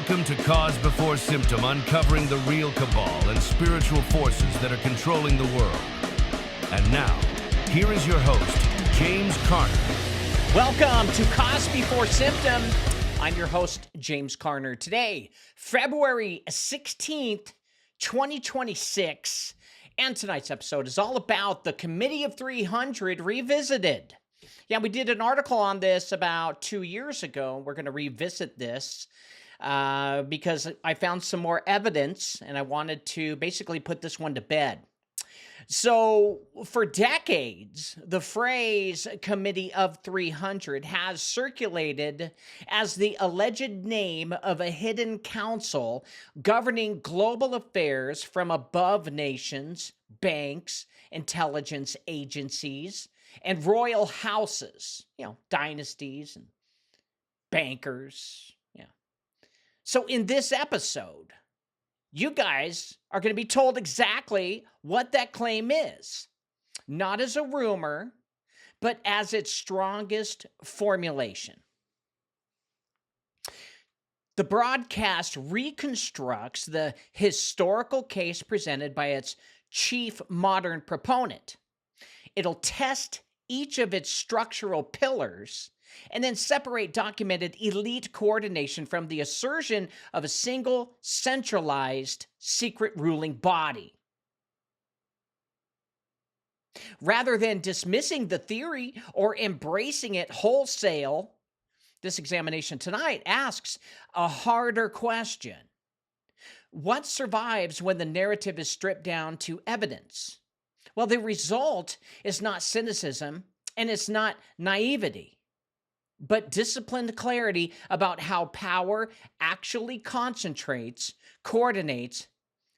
Welcome to Cause Before Symptom, uncovering the real cabal and spiritual forces that are controlling the world. And now, here is your host, James Carner. Welcome to Cause Before Symptom. I'm your host, James Carner. Today, February 16th, 2026. And tonight's episode is all about the Committee of 300 Revisited. Yeah, we did an article on this about 2 years ago. We're going to revisit this because I found some more evidence and I wanted to basically put this one to bed. So for decades, the phrase Committee of 300 has circulated as the alleged name of a hidden council governing global affairs from above nations, banks, intelligence agencies, and royal houses, dynasties and bankers. So in this episode, you guys are going to be told exactly what that claim is. Not as a rumor, but as its strongest formulation. The broadcast reconstructs the historical case presented by its chief modern proponent. It'll test each of its structural pillars and then separate documented elite coordination from the assertion of a single centralized secret ruling body. Rather than dismissing the theory or embracing it wholesale, this examination tonight asks a harder question. What survives when the narrative is stripped down to evidence? Well, the result is not cynicism and it's not naivety, but disciplined clarity about how power actually concentrates, coordinates,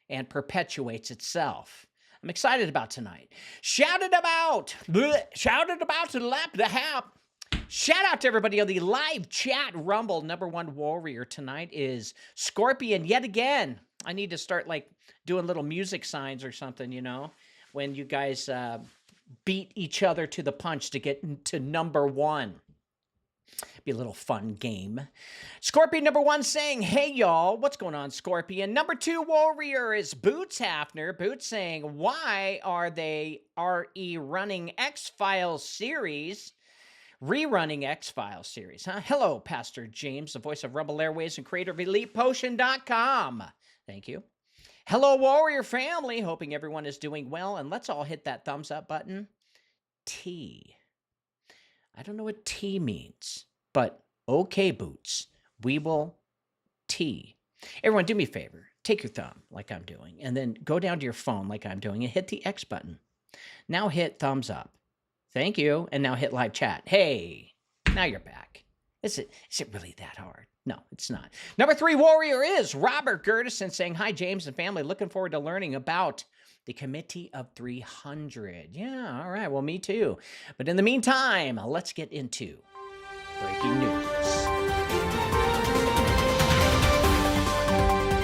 and perpetuates itself. I'm excited about tonight. Shouted about to lap the hap. Shout out to everybody on the live chat Rumble. Number one warrior tonight is Scorpion yet again. I need to start doing little music signs or something, when you guys beat each other to the punch to get to number one. Be a little fun game. Scorpion number one saying, hey, y'all. What's going on, Scorpion? Number two warrior is Boots Hafner. Boots saying, why are they running X-Files series? Rerunning X-Files series, huh? Hello, Pastor James, the voice of Rumble Airways and creator of ElitePotion.com. Thank you. Hello, warrior family. Hoping everyone is doing well. And let's all hit that thumbs up button. T. I don't know what T means, but okay, Boots, we will T. Everyone, do me a favor. Take your thumb like I'm doing, and then go down to your phone like I'm doing and hit the X button. Now hit thumbs up. Thank you. And now hit live chat. Hey, now you're back. Is it really that hard? No, it's not. Number three warrior is Robert Gertison saying, hi, James and family. Looking forward to learning about the Committee of 300. Yeah, all right. Well, me too. But in the meantime, let's get into breaking news.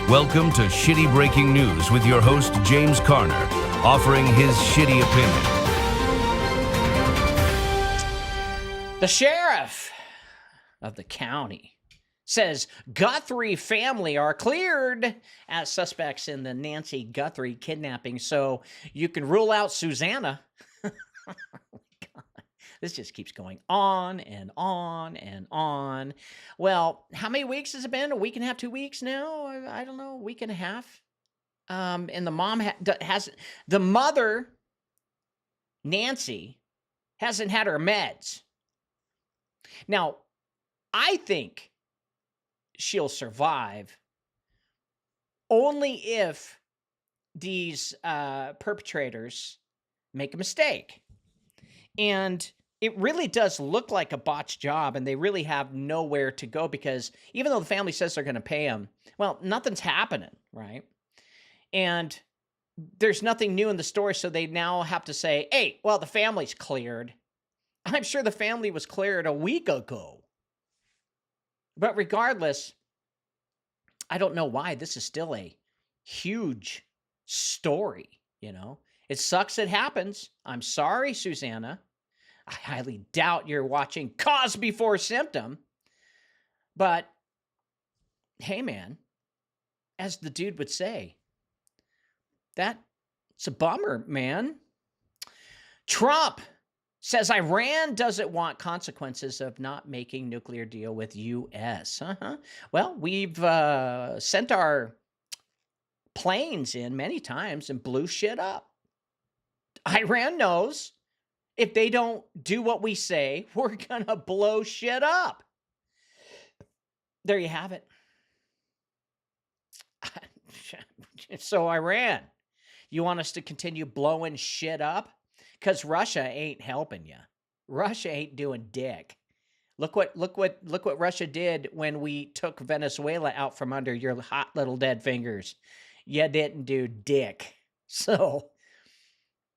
Welcome to Shitty Breaking News with your host, James Carner, offering his shitty opinion. The sheriff of the county says Guthrie family are cleared as suspects in the Nancy Guthrie kidnapping, so you can rule out Susanna. Oh my God. This just keeps going on and on and on. Well, how many weeks has it been? A week and a half, 2 weeks now? I don't know, a week and a half. And the mom the mother, Nancy, hasn't had her meds. Now, I think she'll survive only if these perpetrators make a mistake. And it really does look like a botched job, and they really have nowhere to go because even though the family says they're going to pay them, well, nothing's happening, right? And there's nothing new in the story, so they now have to say, hey, well, the family's cleared. I'm sure the family was cleared a week ago. But regardless, I don't know why this is still a huge story, It sucks it happens. I'm sorry, Susanna. I highly doubt you're watching Cause Before Symptom. But hey man, as the dude would say, that's a bummer, man. Trump says Iran doesn't want consequences of not making nuclear deal with U.S. Well, we've sent our planes in many times and blew shit up. Iran knows if they don't do what we say, we're going to blow shit up. There you have it. So Iran, you want us to continue blowing shit up? Because Russia ain't helping you. Russia ain't doing dick. Look what Russia did when we took Venezuela out from under your hot little dead fingers. You didn't do dick. So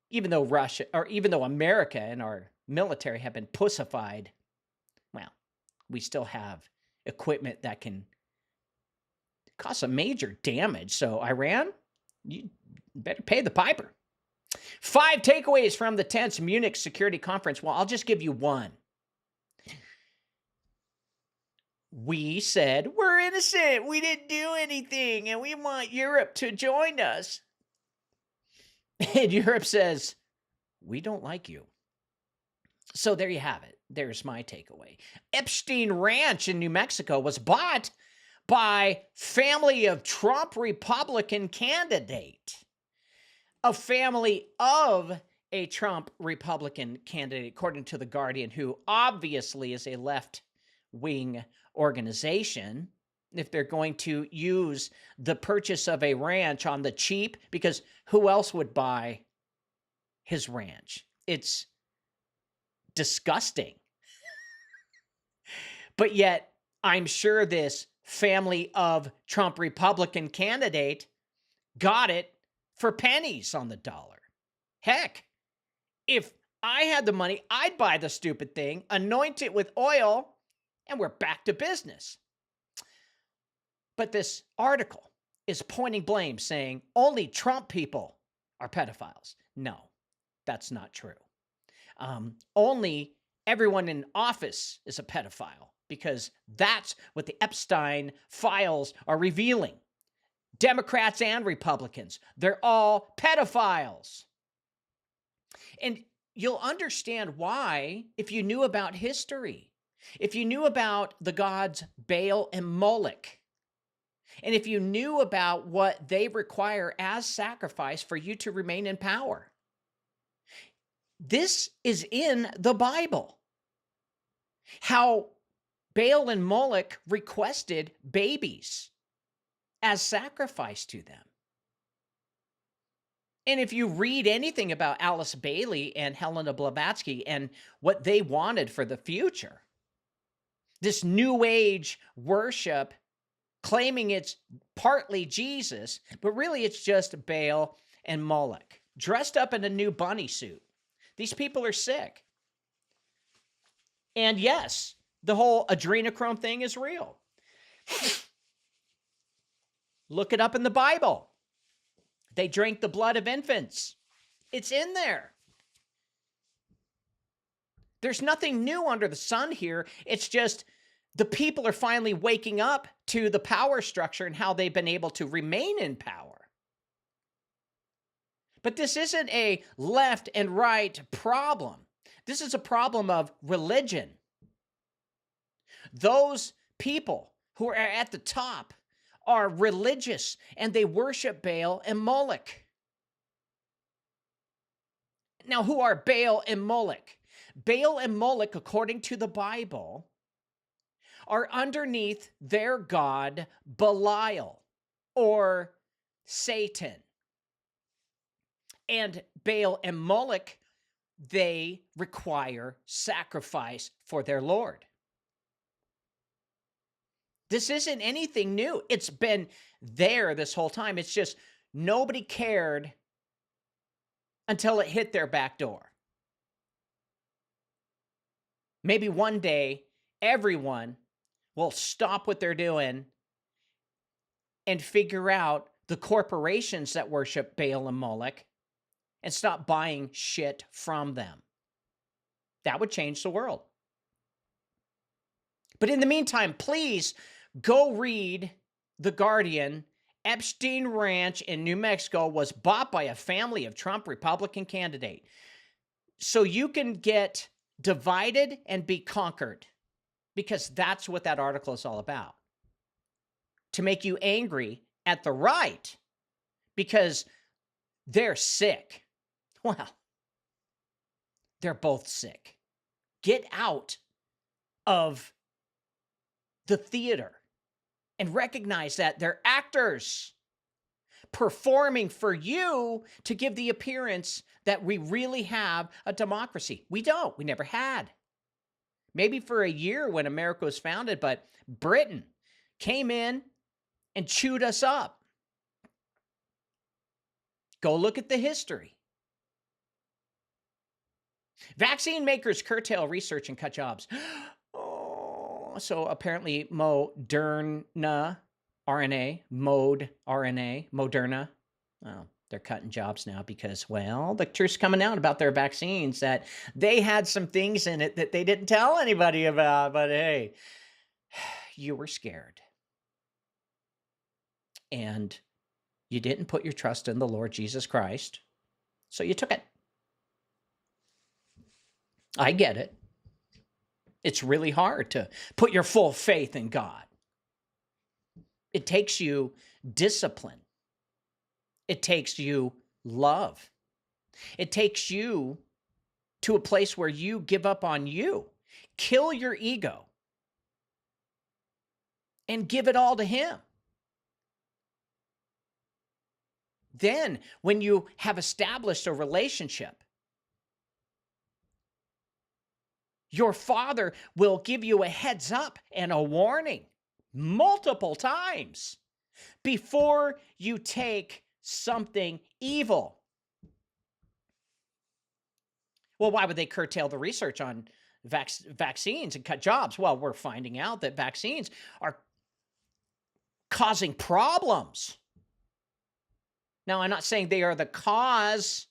even though America and our military have been pussified, well, we still have equipment that can cause some major damage. So Iran, you better pay the piper. 5 takeaways from the tense Munich Security Conference. Well, I'll just give you one. We said, we're innocent. We didn't do anything, and we want Europe to join us. And Europe says, we don't like you. So there you have it. There's my takeaway. Epstein Ranch in New Mexico was bought by family of Trump Republican candidate. A family of a Trump Republican candidate, according to The Guardian, who obviously is a left-wing organization, if they're going to use the purchase of a ranch on the cheap, because who else would buy his ranch? It's disgusting. But yet, I'm sure this family of Trump Republican candidate got it for pennies on the dollar. Heck, if I had the money, I'd buy the stupid thing, anoint it with oil, and we're back to business. But this article is pointing blame, saying only Trump people are pedophiles. No, that's not true. Only everyone in office is a pedophile, because that's what the Epstein files are revealing. Democrats and Republicans, they're all pedophiles. And you'll understand why if you knew about history, if you knew about the gods Baal and Moloch, and if you knew about what they require as sacrifice for you to remain in power. This is in the Bible. How Baal and Moloch requested babies as sacrifice to them. And if you read anything about Alice Bailey and Helena Blavatsky and what they wanted for the future, this New Age worship claiming it's partly Jesus, but really it's just Baal and Moloch dressed up in a new bunny suit. These people are sick. And yes, the whole adrenochrome thing is real. Look it up in the Bible. They drank the blood of infants. It's in there. There's nothing new under the sun here. It's just the people are finally waking up to the power structure and how they've been able to remain in power. But this isn't a left and right problem. This is a problem of religion. Those people who are at the top are religious and they worship Baal and Moloch. Now, who are Baal and Moloch? Baal and Moloch, according to the Bible, are underneath their god Belial or Satan. And Baal and Moloch, they require sacrifice for their Lord. This isn't anything new. It's been there this whole time. It's just nobody cared until it hit their back door. Maybe one day, everyone will stop what they're doing and figure out the corporations that worship Baal and Moloch and stop buying shit from them. That would change the world. But in the meantime, please go read The Guardian, Epstein Ranch in New Mexico was bought by a family of Trump Republican candidate. So you can get divided and be conquered, because that's what that article is all about. To make you angry at the right because they're sick. Well, they're both sick. Get out of the theater and recognize that they're actors performing for you to give the appearance that we really have a democracy. We don't. We never had. Maybe for a year when America was founded, but Britain came in and chewed us up. Go look at the history. Vaccine makers curtail research and cut jobs. Oh, so apparently Moderna Moderna, well, they're cutting jobs now because, well, the truth's coming out about their vaccines, that they had some things in it that they didn't tell anybody about. But hey, you were scared. And you didn't put your trust in the Lord Jesus Christ, so you took it. I get it. It's really hard to put your full faith in God. It takes you discipline. It takes you love. It takes you to a place where you give up on you, kill your ego, and give it all to Him. Then, when you have established a relationship, your Father will give you a heads up and a warning multiple times before you take something evil. Well, why would they curtail the research on vaccines and cut jobs? Well, we're finding out that vaccines are causing problems. Now, I'm not saying they are the cause,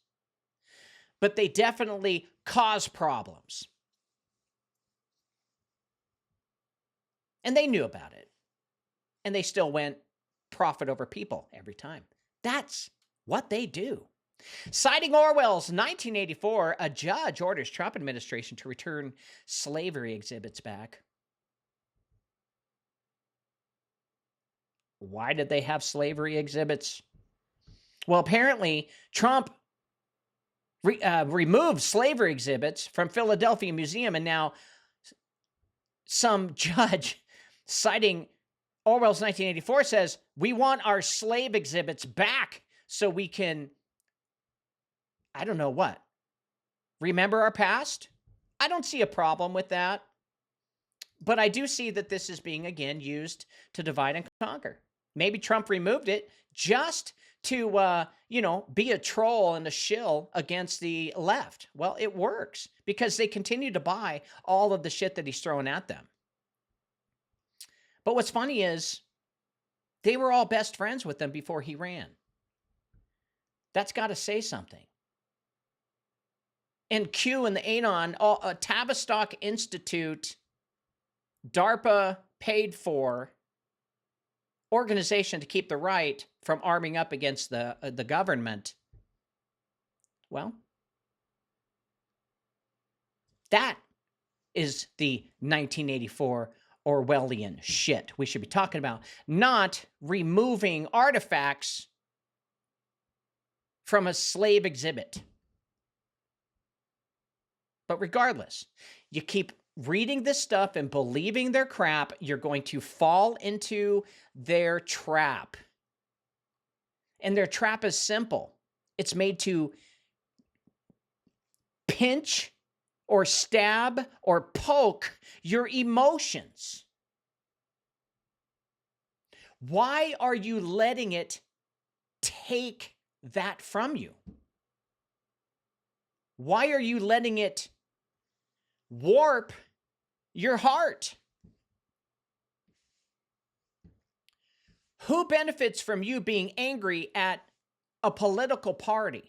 but they definitely cause problems. And they knew about it. And they still went profit over people every time. That's what they do. Citing Orwell's 1984, a judge orders Trump administration to return slavery exhibits back. Why did they have slavery exhibits? Well, apparently, Trump removed slavery exhibits from Philadelphia Museum, and now some judge citing Orwell's 1984 says, we want our slave exhibits back so we can, I don't know what, remember our past? I don't see a problem with that. But I do see that this is being, again, used to divide and conquer. Maybe Trump removed it just to, be a troll and a shill against the left. Well, it works because they continue to buy all of the shit that he's throwing at them. But what's funny is they were all best friends with them before he ran. That's got to say something. And Q and the Anon, Tavistock Institute, DARPA paid for organization to keep the right from arming up against the government. Well, that is the 1984 Orwellian shit we should be talking about, not removing artifacts from a slave exhibit. But regardless, you keep reading this stuff and believing their crap, you're going to fall into their trap. And their trap is simple. It's made to pinch or stab or poke your emotions. Why are you letting it take that from you? Why are you letting it warp your heart? Who benefits from you being angry at a political party?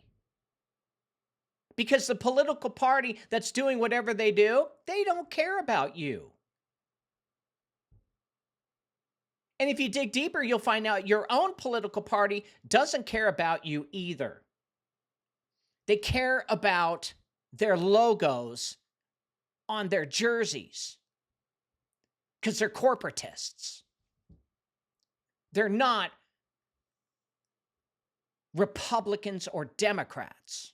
Because the political party that's doing whatever they do, they don't care about you. And if you dig deeper, you'll find out your own political party doesn't care about you either. They care about their logos on their jerseys because they're corporatists. They're not Republicans or Democrats.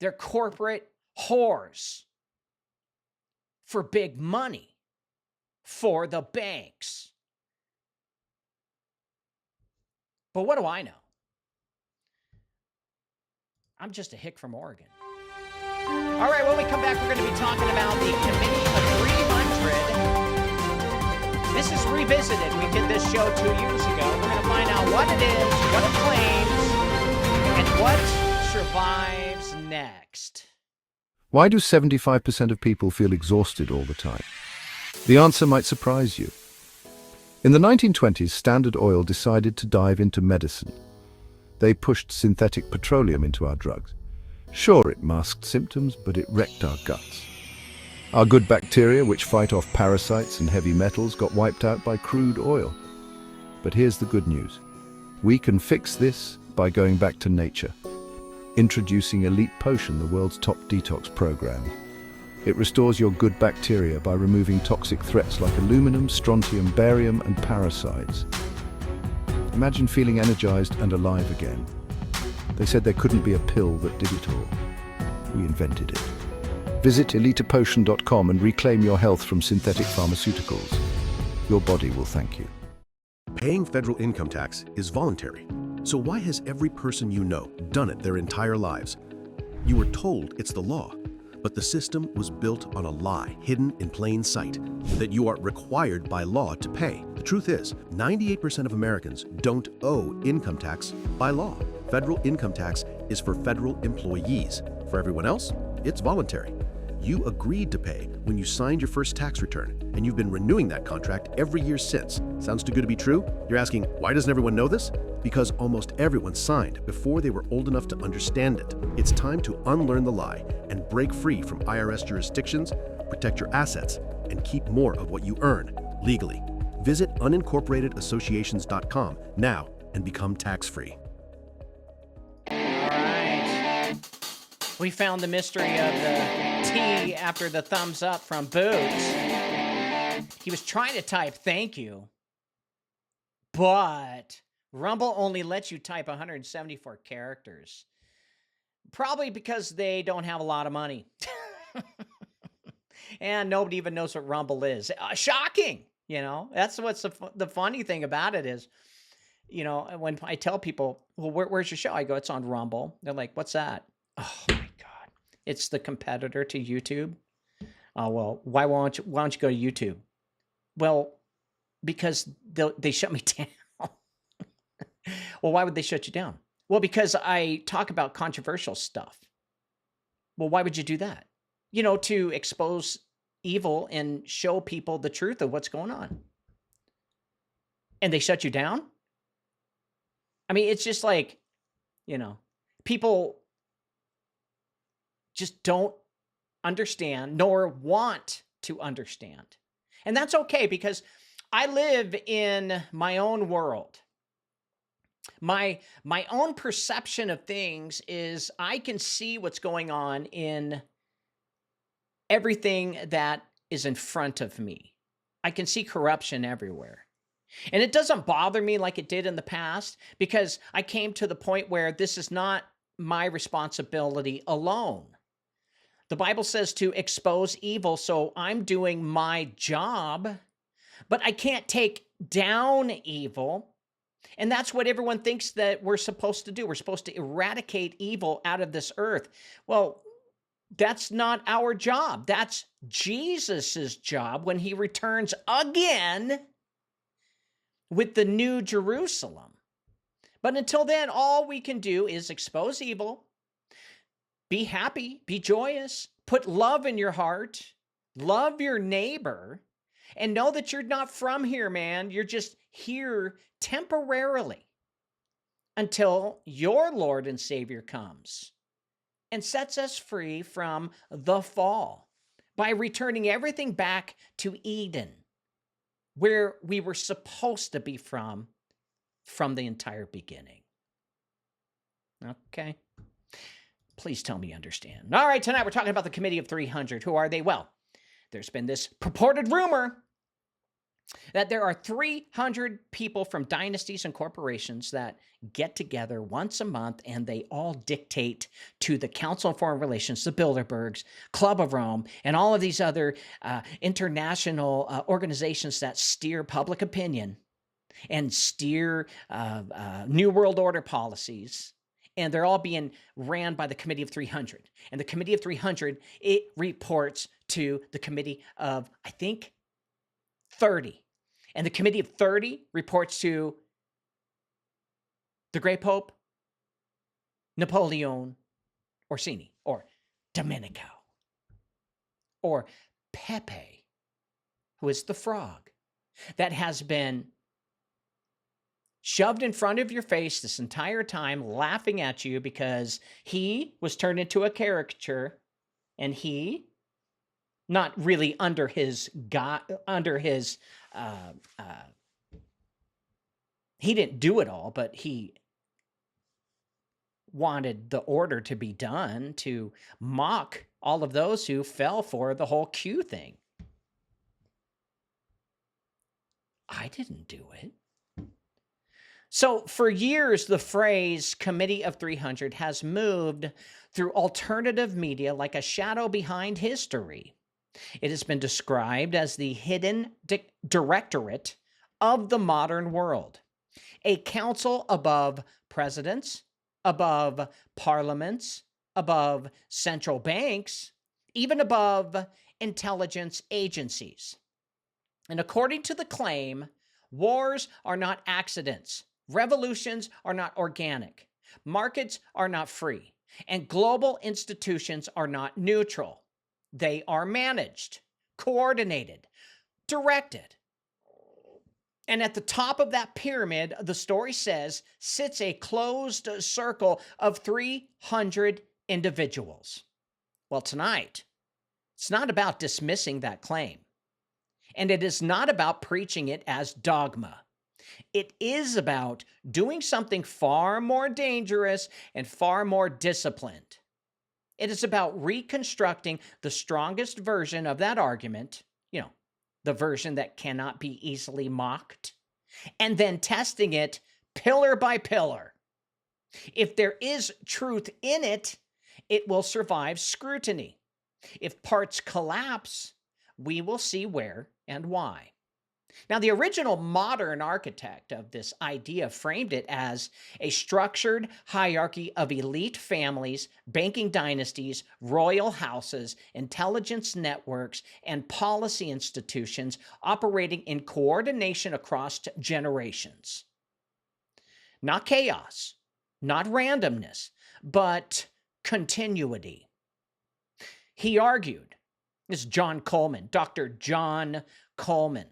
They're corporate whores for big money for the banks. But what do I know? I'm just a hick from Oregon. All right, when we come back, we're going to be talking about the Committee of 300. This is Revisited. We did this show 2 years ago. We're going to find out what it is, what it claims, and what survives next. Why do 75% of people feel exhausted all the time? The answer might surprise you. In the 1920s, Standard Oil decided to dive into medicine. They pushed synthetic petroleum into our drugs. Sure, it masked symptoms, but it wrecked our guts. Our good bacteria, which fight off parasites and heavy metals, got wiped out by crude oil. But here's the good news. We can fix this by going back to nature. Introducing Elite Potion, the world's top detox program. It restores your good bacteria by removing toxic threats like aluminum, strontium, barium, and parasites. Imagine feeling energized and alive again. They said there couldn't be a pill that did it all. We invented it. Visit elitepotion.com and reclaim your health from synthetic pharmaceuticals. Your body will thank you. Paying federal income tax is voluntary. So why has every person you know done it their entire lives? You were told it's the law, but the system was built on a lie hidden in plain sight, that you are required by law to pay. The truth is, 98% of Americans don't owe income tax by law. Federal income tax is for federal employees. For everyone else, it's voluntary. You agreed to pay when you signed your first tax return, and you've been renewing that contract every year since. Sounds too good to be true? You're asking, why doesn't everyone know this? Because almost everyone signed before they were old enough to understand it. It's time to unlearn the lie and break free from IRS jurisdictions, protect your assets, and keep more of what you earn legally. Visit unincorporatedisassociations.com now and become tax-free. All right. We found the mystery of the T after the thumbs up from Boots. He was trying to type thank you, but Rumble only lets you type 174 characters. Probably because they don't have a lot of money. And nobody even knows what Rumble is. Shocking, you know? That's what's the funny thing about it is, you know, when I tell people, well, where's your show? I go, it's on Rumble. They're like, what's that? Oh, my God. It's the competitor to YouTube. Oh, well, why don't you go to YouTube? Well, because they shut me down. Well, why would they shut you down? Well, because I talk about controversial stuff. Well, why would you do that? You know, to expose evil and show people the truth of what's going on. And they shut you down? I mean, it's just like, you know, people just don't understand nor want to understand. And that's okay because I live in my own world. My own perception of things is I can see what's going on in everything that is in front of me. I can see corruption everywhere. And it doesn't bother me like it did in the past because I came to the point where this is not my responsibility alone. The Bible says to expose evil, so I'm doing my job, but I can't take down evil. And that's what everyone thinks that we're supposed to do. We're supposed to eradicate evil out of this earth. Well, that's not our job. That's Jesus's job when he returns again with the new Jerusalem. But until then, all we can do is expose evil, be happy, be joyous, put love in your heart, love your neighbor, and know that you're not from here, man. You're just here temporarily until your Lord and Savior comes and sets us free from the fall by returning everything back to Eden. where we were supposed to be from the entire beginning. Okay? Please tell me you understand. All right, tonight we're talking about the Committee of 300. Who are they? Well, there's been this purported rumor that there are 300 people from dynasties and corporations that get together once a month and they all dictate to the Council on Foreign Relations, the Bilderbergs, Club of Rome, and all of these other international organizations that steer public opinion and steer New World Order policies. And they're all being ran by the Committee of 300. And the Committee of 300, it reports to the Committee of, I think, 30. And the Committee of 30 reports to the Great Pope, Napoleon Orsini, or Domenico, or Pepe, who is the frog that has been shoved in front of your face this entire time, laughing at you because he was turned into a caricature, and he, not really under his he didn't do it all, but he wanted the order to be done to mock all of those who fell for the whole Q thing. I didn't do it. So for years, the phrase Committee of 300 has moved through alternative media like a shadow behind history. It has been described as the hidden directorate of the modern world, a council above presidents, above parliaments, above central banks, even above intelligence agencies. And according to the claim, wars are not accidents. Revolutions are not organic. Markets are not free. And global institutions are not neutral. They are managed, coordinated, directed. And at the top of that pyramid, the story says, sits a closed circle of 300 individuals. Well, tonight, it's not about dismissing that claim. And it is not about preaching it as dogma. It is about doing something far more dangerous and far more disciplined. It is about reconstructing the strongest version of that argument, the version that cannot be easily mocked, and then testing it pillar by pillar. If there is truth in it, it will survive scrutiny. If parts collapse, we will see where and why. Now, the original modern architect of this idea framed it as a structured hierarchy of elite families, banking dynasties, royal houses, intelligence networks, and policy institutions operating in coordination across generations. Not chaos, not randomness, but continuity. He argued, this is John Coleman, Dr. John Coleman.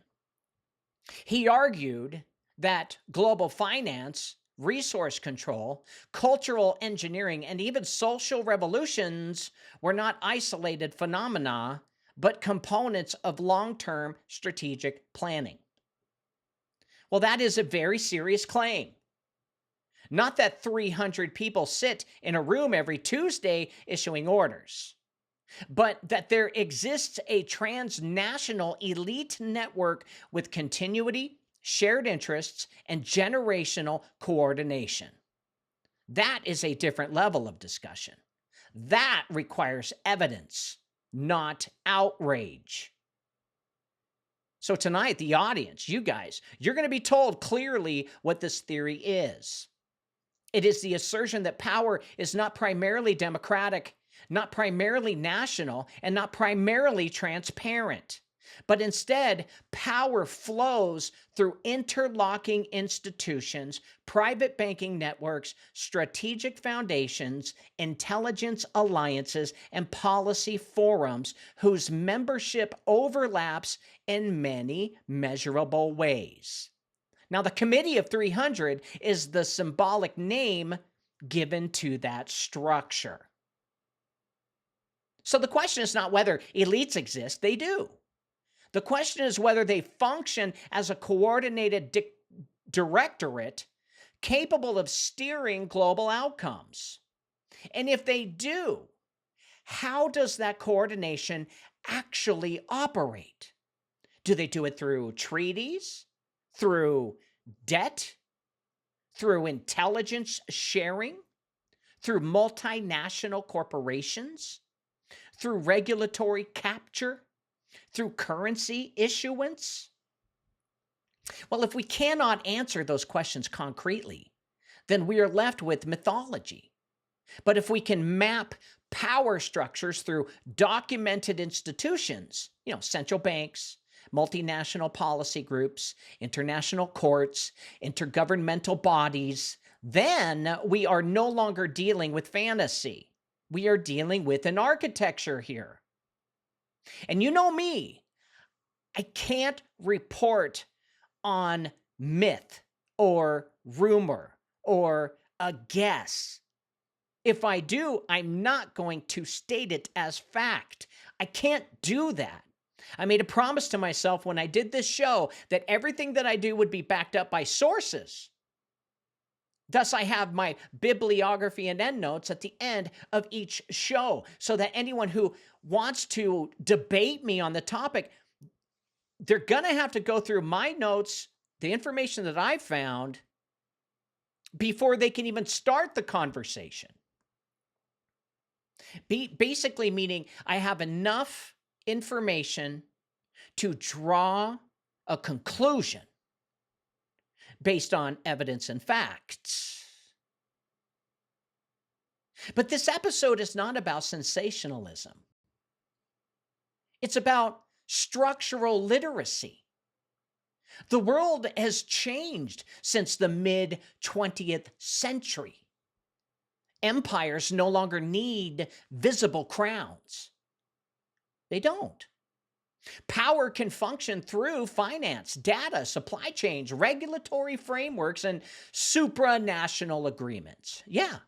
He argued that global finance, resource control, cultural engineering, and even social revolutions were not isolated phenomena, but components of long-term strategic planning. Well, that is a very serious claim. Not that 300 people sit in a room every Tuesday issuing orders, but that there exists a transnational elite network with continuity, shared interests, and generational coordination. That is a different level of discussion. That requires evidence, not outrage. So tonight, the audience, you guys, you're going to be told clearly what this theory is. It is the assertion that power is not primarily democratic, not primarily national, and not primarily transparent, but instead power flows through interlocking institutions, private banking networks, strategic foundations, intelligence alliances, and policy forums whose membership overlaps in many measurable ways. Now, the Committee of 300 is the symbolic name given to that structure. So the question is not whether elites exist, they do. The question is whether they function as a coordinated directorate capable of steering global outcomes. And if they do, how does that coordination actually operate? Do they do it through treaties, through debt, through intelligence sharing, through multinational corporations, through regulatory capture, through currency issuance? Well, if we cannot answer those questions concretely, then we are left with mythology. But if we can map power structures through documented institutions, central banks, multinational policy groups, international courts, intergovernmental bodies, then we are no longer dealing with fantasy. We are dealing with an architecture here. And you know me, I can't report on myth or rumor or a guess. If I do, I'm not going to state it as fact. I can't do that. I made a promise to myself when I did this show that everything that I do would be backed up by sources. Thus, I have my bibliography and endnotes at the end of each show so that anyone who wants to debate me on the topic, they're going to have to go through my notes, the information that I found, before they can even start the conversation. Basically meaning I have enough information to draw a conclusion based on evidence and facts. But this episode is not about sensationalism. It's about structural literacy. The world has changed since the mid-20th century. Empires no longer need visible crowns. They don't. Power can function through finance, data, supply chains, regulatory frameworks, and supranational agreements. Yeah.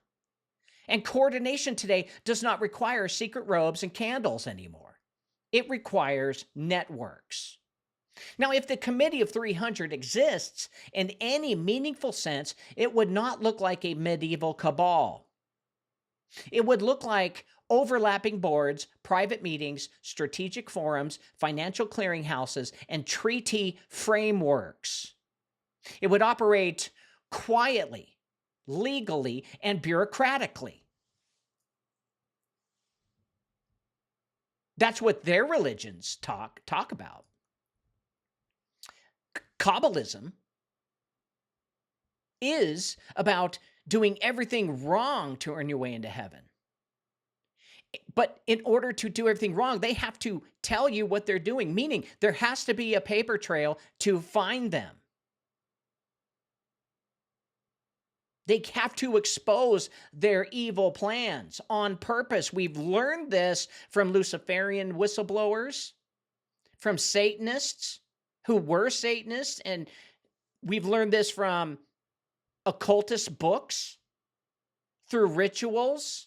And coordination today does not require secret robes and candles anymore. It requires networks. Now, if the Committee of 300 exists in any meaningful sense, it would not look like a medieval cabal. It would look like overlapping boards, private meetings, strategic forums, financial clearinghouses, and treaty frameworks. It would operate quietly, legally, and bureaucratically. That's what their religions talk about. Kabbalism is about doing everything wrong to earn your way into heaven. But in order to do everything wrong, they have to tell you what they're doing, meaning there has to be a paper trail to find them. They have to expose their evil plans on purpose. We've learned this from Luciferian whistleblowers, from Satanists who were Satanists, and we've learned this from occultist books, through rituals.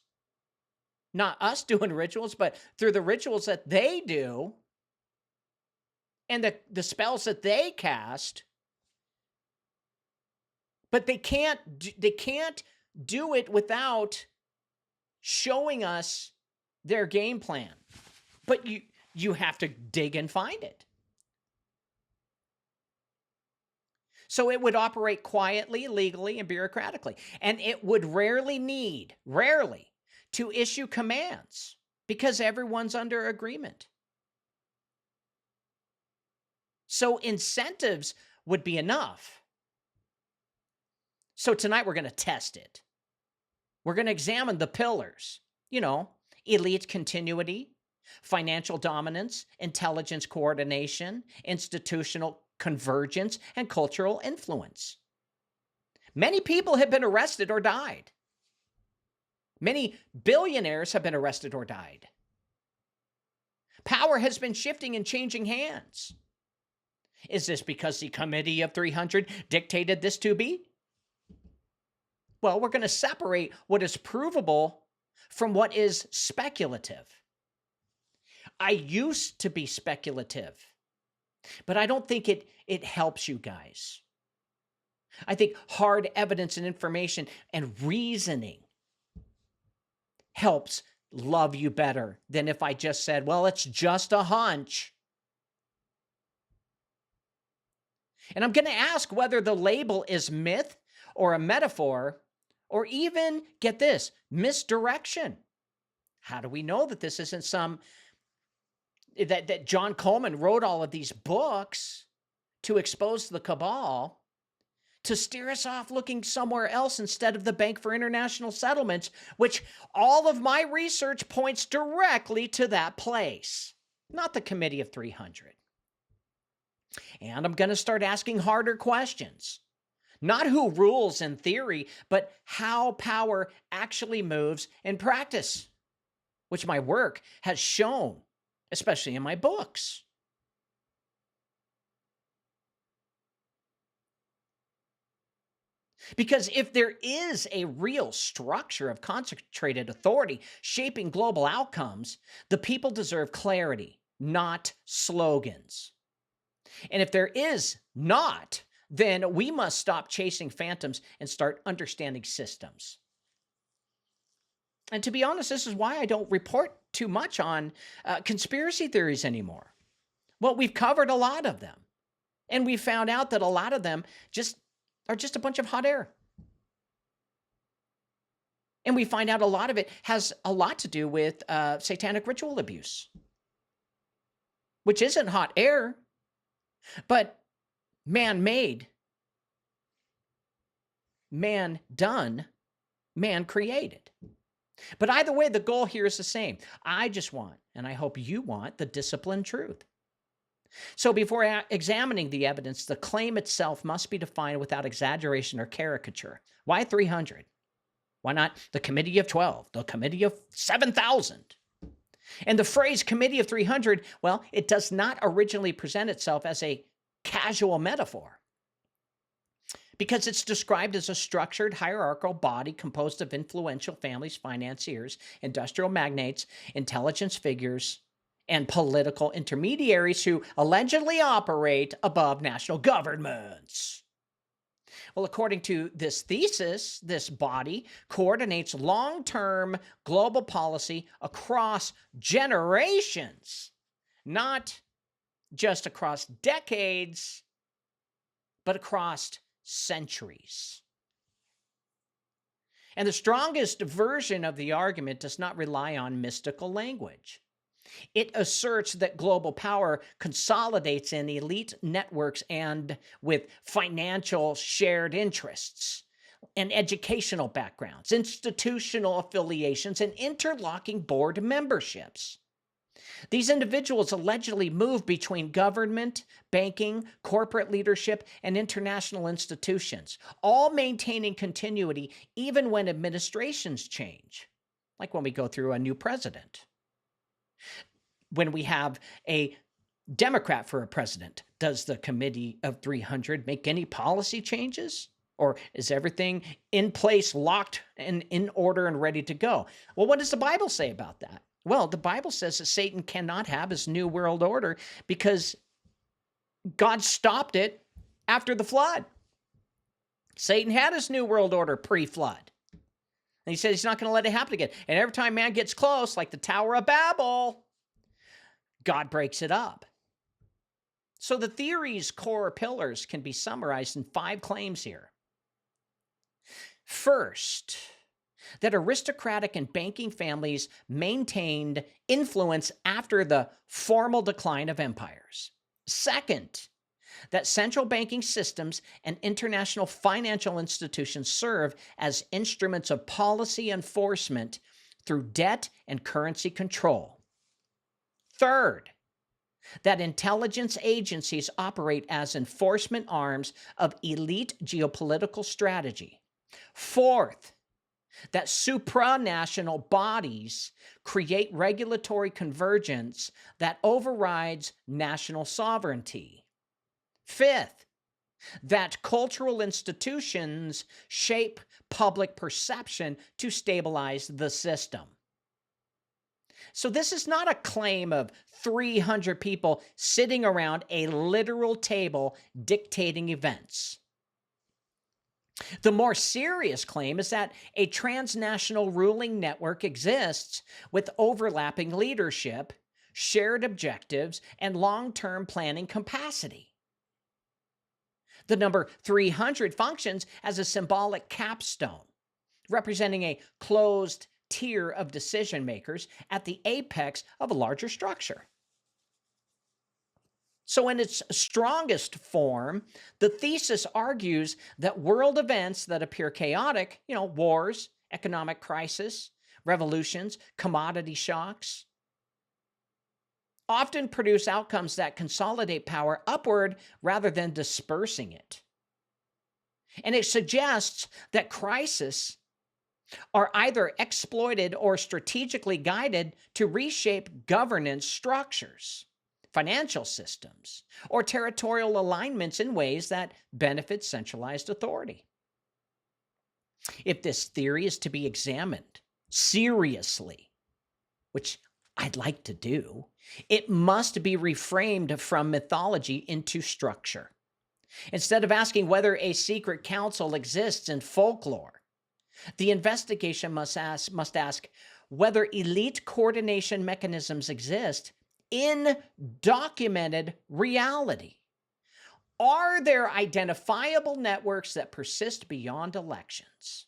Not us doing rituals, but through the rituals that they do and the spells that they cast. But they can't do it without showing us their game plan. But you have to dig and find it. So it would operate quietly, legally, and bureaucratically. And it would rarely, to issue commands because everyone's under agreement. So incentives would be enough. So tonight we're going to test it. We're going to examine the pillars, elite continuity, financial dominance, intelligence coordination, institutional convergence, and cultural influence. Many people have been arrested or died. Many billionaires have been arrested or died. Power has been shifting and changing hands. Is this because the Committee of 300 dictated this to be? Well, we're going to separate what is provable from what is speculative. I used to be speculative. But I don't think it helps you guys. I think hard evidence and information and reasoning helps love you better than if I just said, well, it's just a hunch. And I'm going to ask whether the label is myth or a metaphor, or even, get this, misdirection. How do we know that this isn't that John Coleman wrote all of these books to expose the cabal, to steer us off looking somewhere else instead of the Bank for International Settlements, which all of my research points directly to that place, not the Committee of 300. And I'm going to start asking harder questions. Not who rules in theory, but how power actually moves in practice, which my work has shown, especially in my books. Because if there is a real structure of concentrated authority shaping global outcomes, the people deserve clarity, not slogans. And if there is not, then we must stop chasing phantoms and start understanding systems. And to be honest, this is why I don't report too much on conspiracy theories anymore. Well, we've covered a lot of them. And we found out that a lot of them are just a bunch of hot air. And we find out a lot of it has a lot to do with satanic ritual abuse, which isn't hot air, but man-made, man-done, man-created. But either way, the goal here is the same. I just want, and I hope you want, the disciplined truth. So before examining the evidence, the claim itself must be defined without exaggeration or caricature. Why 300? Why not the Committee of 12, the Committee of 7,000? And the phrase Committee of 300, well, it does not originally present itself as a casual metaphor, because it's described as a structured hierarchical body composed of influential families, financiers, industrial magnates, intelligence figures, and political intermediaries who allegedly operate above national governments. Well, according to this thesis, this body coordinates long-term global policy across generations, not just across decades, but across centuries. And the strongest version of the argument does not rely on mystical language. It asserts that global power consolidates in elite networks and with financial shared interests and educational backgrounds, institutional affiliations, and interlocking board memberships. These individuals allegedly move between government, banking, corporate leadership, and international institutions, all maintaining continuity even when administrations change, like when we go through a new president. When we have a Democrat for a president, does the Committee of 300 make any policy changes? Or is everything in place, locked, and in order and ready to go? Well, what does the Bible say about that? Well, the Bible says that Satan cannot have his new world order because God stopped it after the flood. Satan had his new world order pre-flood. And he said he's not going to let it happen again. And every time man gets close, like the Tower of Babel, God breaks it up. So the theory's core pillars can be summarized in 5 claims here. First, that aristocratic and banking families maintained influence after the formal decline of empires. Second, that central banking systems and international financial institutions serve as instruments of policy enforcement through debt and currency control. Third, that intelligence agencies operate as enforcement arms of elite geopolitical strategy. Fourth, that supranational bodies create regulatory convergence that overrides national sovereignty. Fifth, that cultural institutions shape public perception to stabilize the system. So this is not a claim of 300 people sitting around a literal table dictating events. The more serious claim is that a transnational ruling network exists with overlapping leadership, shared objectives, and long-term planning capacity. The number 300 functions as a symbolic capstone, representing a closed tier of decision makers at the apex of a larger structure. So in its strongest form, the thesis argues that world events that appear chaotic, wars, economic crisis, revolutions, commodity shocks, often produce outcomes that consolidate power upward rather than dispersing it. And it suggests that crises are either exploited or strategically guided to reshape governance structures, financial systems, or territorial alignments in ways that benefit centralized authority. If this theory is to be examined seriously, which I'd like to do, it must be reframed from mythology into structure. Instead of asking whether a secret council exists in folklore, the investigation must ask whether elite coordination mechanisms exist in documented reality. Are there identifiable networks that persist beyond elections?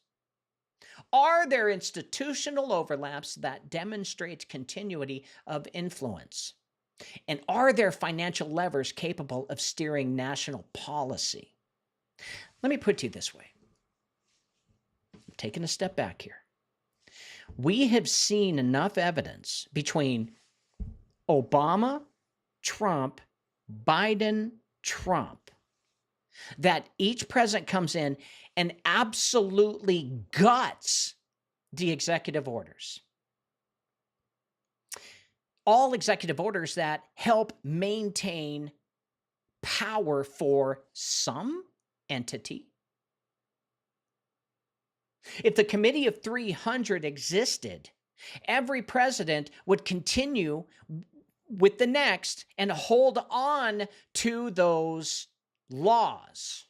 Are there institutional overlaps that demonstrate continuity of influence? And are there financial levers capable of steering national policy? Let me put it to you this way. Taking a step back here. We have seen enough evidence between Obama, Trump, Biden, Trump, that each president comes in and absolutely guts the executive orders. All executive orders that help maintain power for some entity. If the Committee of 300 existed, every president would continue with the next and hold on to those laws,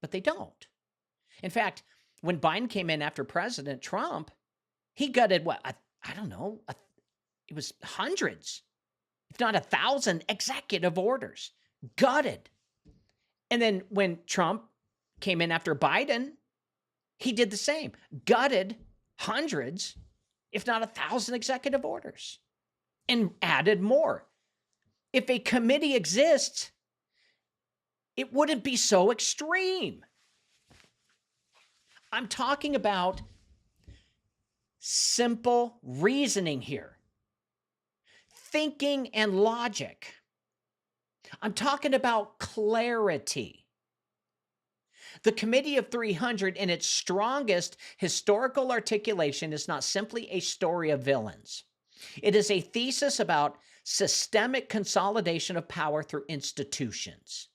but they don't. In fact, when Biden came in after President Trump, he gutted it was hundreds, if not 1,000 executive orders, gutted. And then when Trump came in after Biden, he did the same, gutted hundreds, if not 1,000 executive orders, and added more. If a committee exists, it wouldn't be so extreme. I'm talking about simple reasoning here, thinking and logic. I'm talking about clarity. The Committee of 300, in its strongest historical articulation, is not simply a story of villains. It is a thesis about systemic consolidation of power through institutions.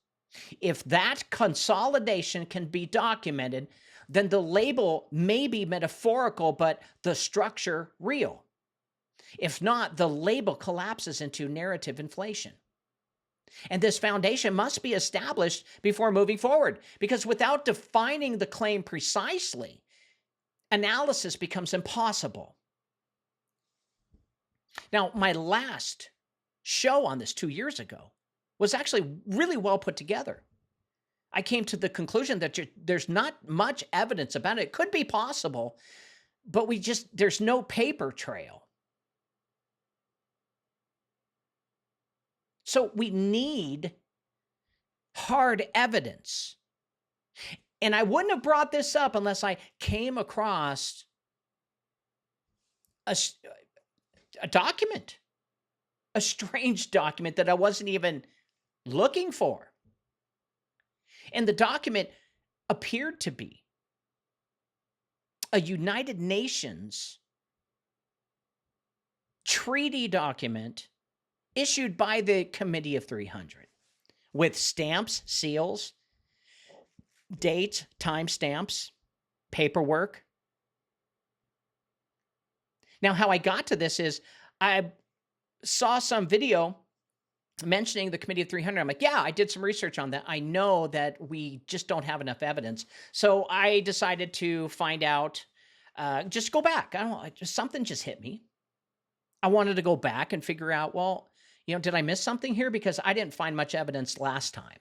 If that consolidation can be documented, then the label may be metaphorical, but the structure real. If not, the label collapses into narrative inflation. And this foundation must be established before moving forward, because without defining the claim precisely, analysis becomes impossible. Now, my last show on this 2 years ago was actually really well put together. I came to the conclusion that there's not much evidence about it. It could be possible, but there's no paper trail. So we need hard evidence. And I wouldn't have brought this up unless I came across a document, a strange document that I wasn't even looking for. And the document appeared to be a United Nations treaty document issued by the Committee of 300 with stamps, seals, dates, timestamps, paperwork. Now, how I got to this is I saw some video mentioning the Committee of 300. I'm like, yeah, I did some research on that. I know that we just don't have enough evidence. So I decided to find out, just go back. I don't know, something just hit me. I wanted to go back and figure out, well, did I miss something here? Because I didn't find much evidence last time.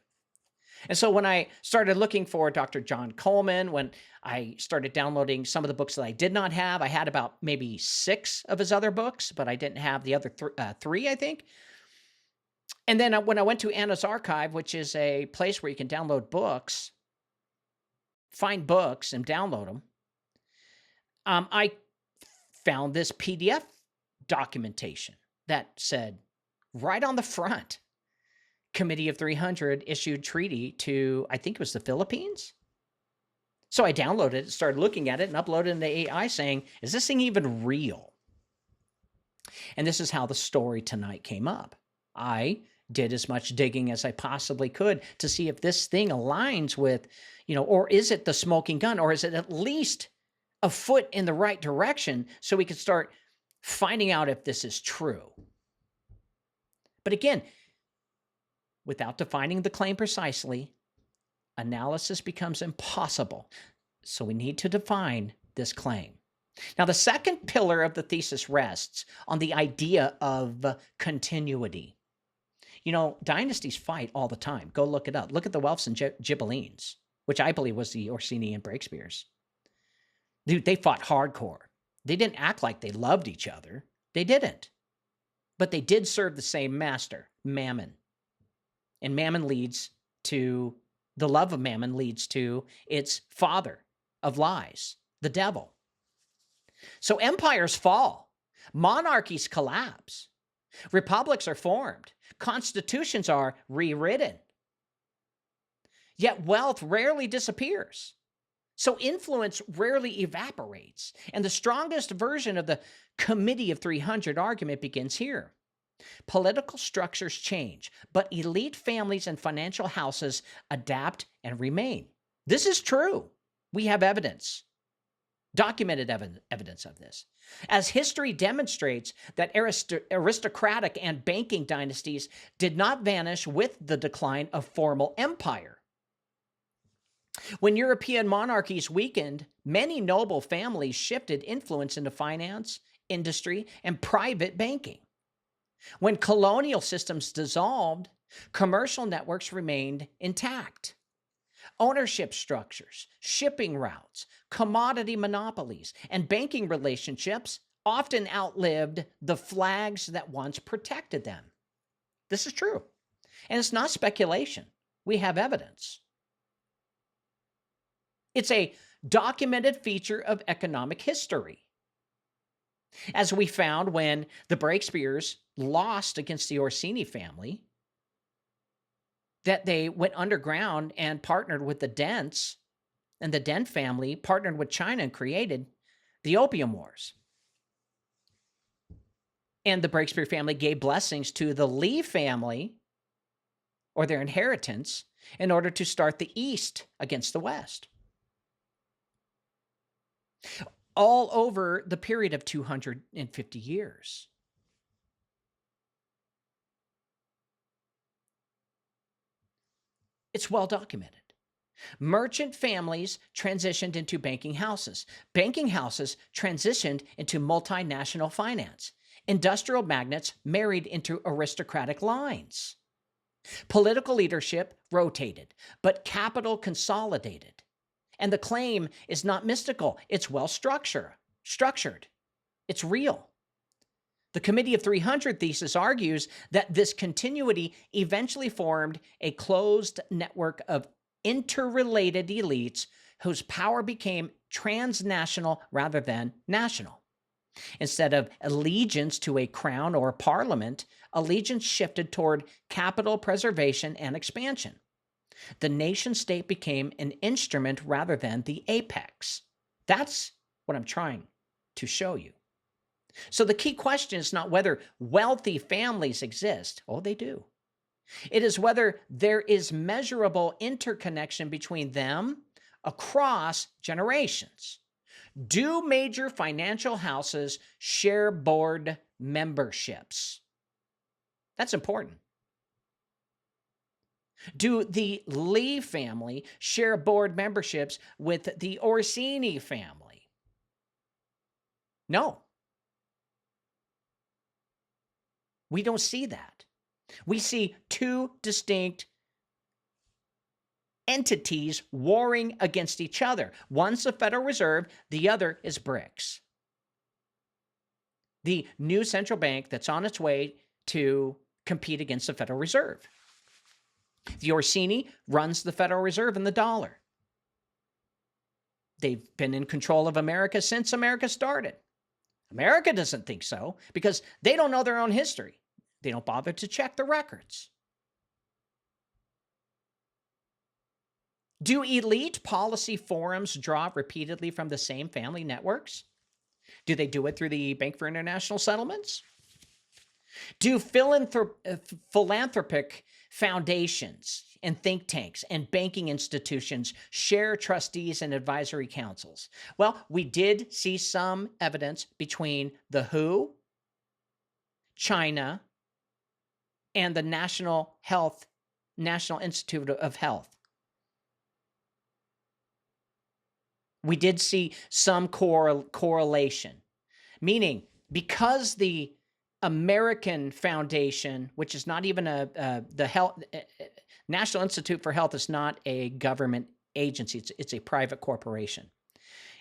And so when I started looking for Dr. John Coleman, when I started downloading some of the books that I did not have, I had about maybe 6 of his other books, but I didn't have the other 3, I think. And then when I went to Anna's Archive, which is a place where you can download books, find books and download them, I found this PDF documentation that said right on the front, Committee of 300 issued treaty to, I think it was the Philippines. So I downloaded it, started looking at it, and uploaded it into AI saying, is this thing even real? And this is how the story tonight came up. I did as much digging as I possibly could to see if this thing aligns with, or is it the smoking gun, or is it at least a foot in the right direction so we could start finding out if this is true. But again, without defining the claim precisely, analysis becomes impossible. So we need to define this claim. Now, the second pillar of the thesis rests on the idea of continuity. Dynasties fight all the time. Go look it up. Look at the Welfs and Ghibellines, which I believe was the Orsini and Breakspears. Dude, they fought hardcore. They didn't act like they loved each other. They didn't. But they did serve the same master, Mammon. And the love of Mammon leads to its father of lies, the devil. So empires fall. Monarchies collapse. Republics are formed. Constitutions are rewritten. Yet wealth rarely disappears. So influence rarely evaporates. And the strongest version of the Committee of 300 argument begins here. Political structures change, but elite families and financial houses adapt and remain. This is true. We have evidence, documented evidence of this. As history demonstrates that aristocratic and banking dynasties did not vanish with the decline of formal empire. When European monarchies weakened, many noble families shifted influence into finance, industry, and private banking. When colonial systems dissolved, commercial networks remained intact. Ownership structures, shipping routes, commodity monopolies, and banking relationships often outlived the flags that once protected them. This is true. And it's not speculation. We have evidence. It's a documented feature of economic history. As we found when the Breakspears lost against the Orsini family, that they went underground and partnered with the Dents, and the Dent family partnered with China and created the Opium Wars. And the Breakspear family gave blessings to the Lee family, or their inheritance, in order to start the East against the West. All over the period of 250 years. It's well documented. Merchant families transitioned into banking houses. Banking houses transitioned into multinational finance. Industrial magnates married into aristocratic lines. Political leadership rotated, but capital consolidated. And the claim is not mystical. It's well structured. It's real. The Committee of 300 thesis argues that this continuity eventually formed a closed network of interrelated elites whose power became transnational rather than national. Instead of allegiance to a crown or parliament, allegiance shifted toward capital preservation and expansion. The nation state became an instrument rather than the apex. That's what I'm trying to show you. So the key question is not whether wealthy families exist. Oh, they do. It is whether there is measurable interconnection between them across generations. Do major financial houses share board memberships. That's important. Do the Lee family share board memberships with the Orsini family? No. We don't see that. We see two distinct entities warring against each other. One's the Federal Reserve, the other is BRICS. The new central bank that's on its way to compete against the Federal Reserve. The Orsini runs the Federal Reserve and the dollar. They've been in control of America since America started. America doesn't think so because they don't know their own history. They don't bother to check the records. Do elite policy forums draw repeatedly from the same family networks? Do they do it through the Bank for International Settlements? Do philanthropic foundations and think tanks and banking institutions share trustees and advisory councils? Well, we did see some evidence between the WHO, China, and the National Institute of Health. We did see some correlation, meaning because the American Foundation, which is not even the health, National Institute for Health is not a government agency. It's a private corporation.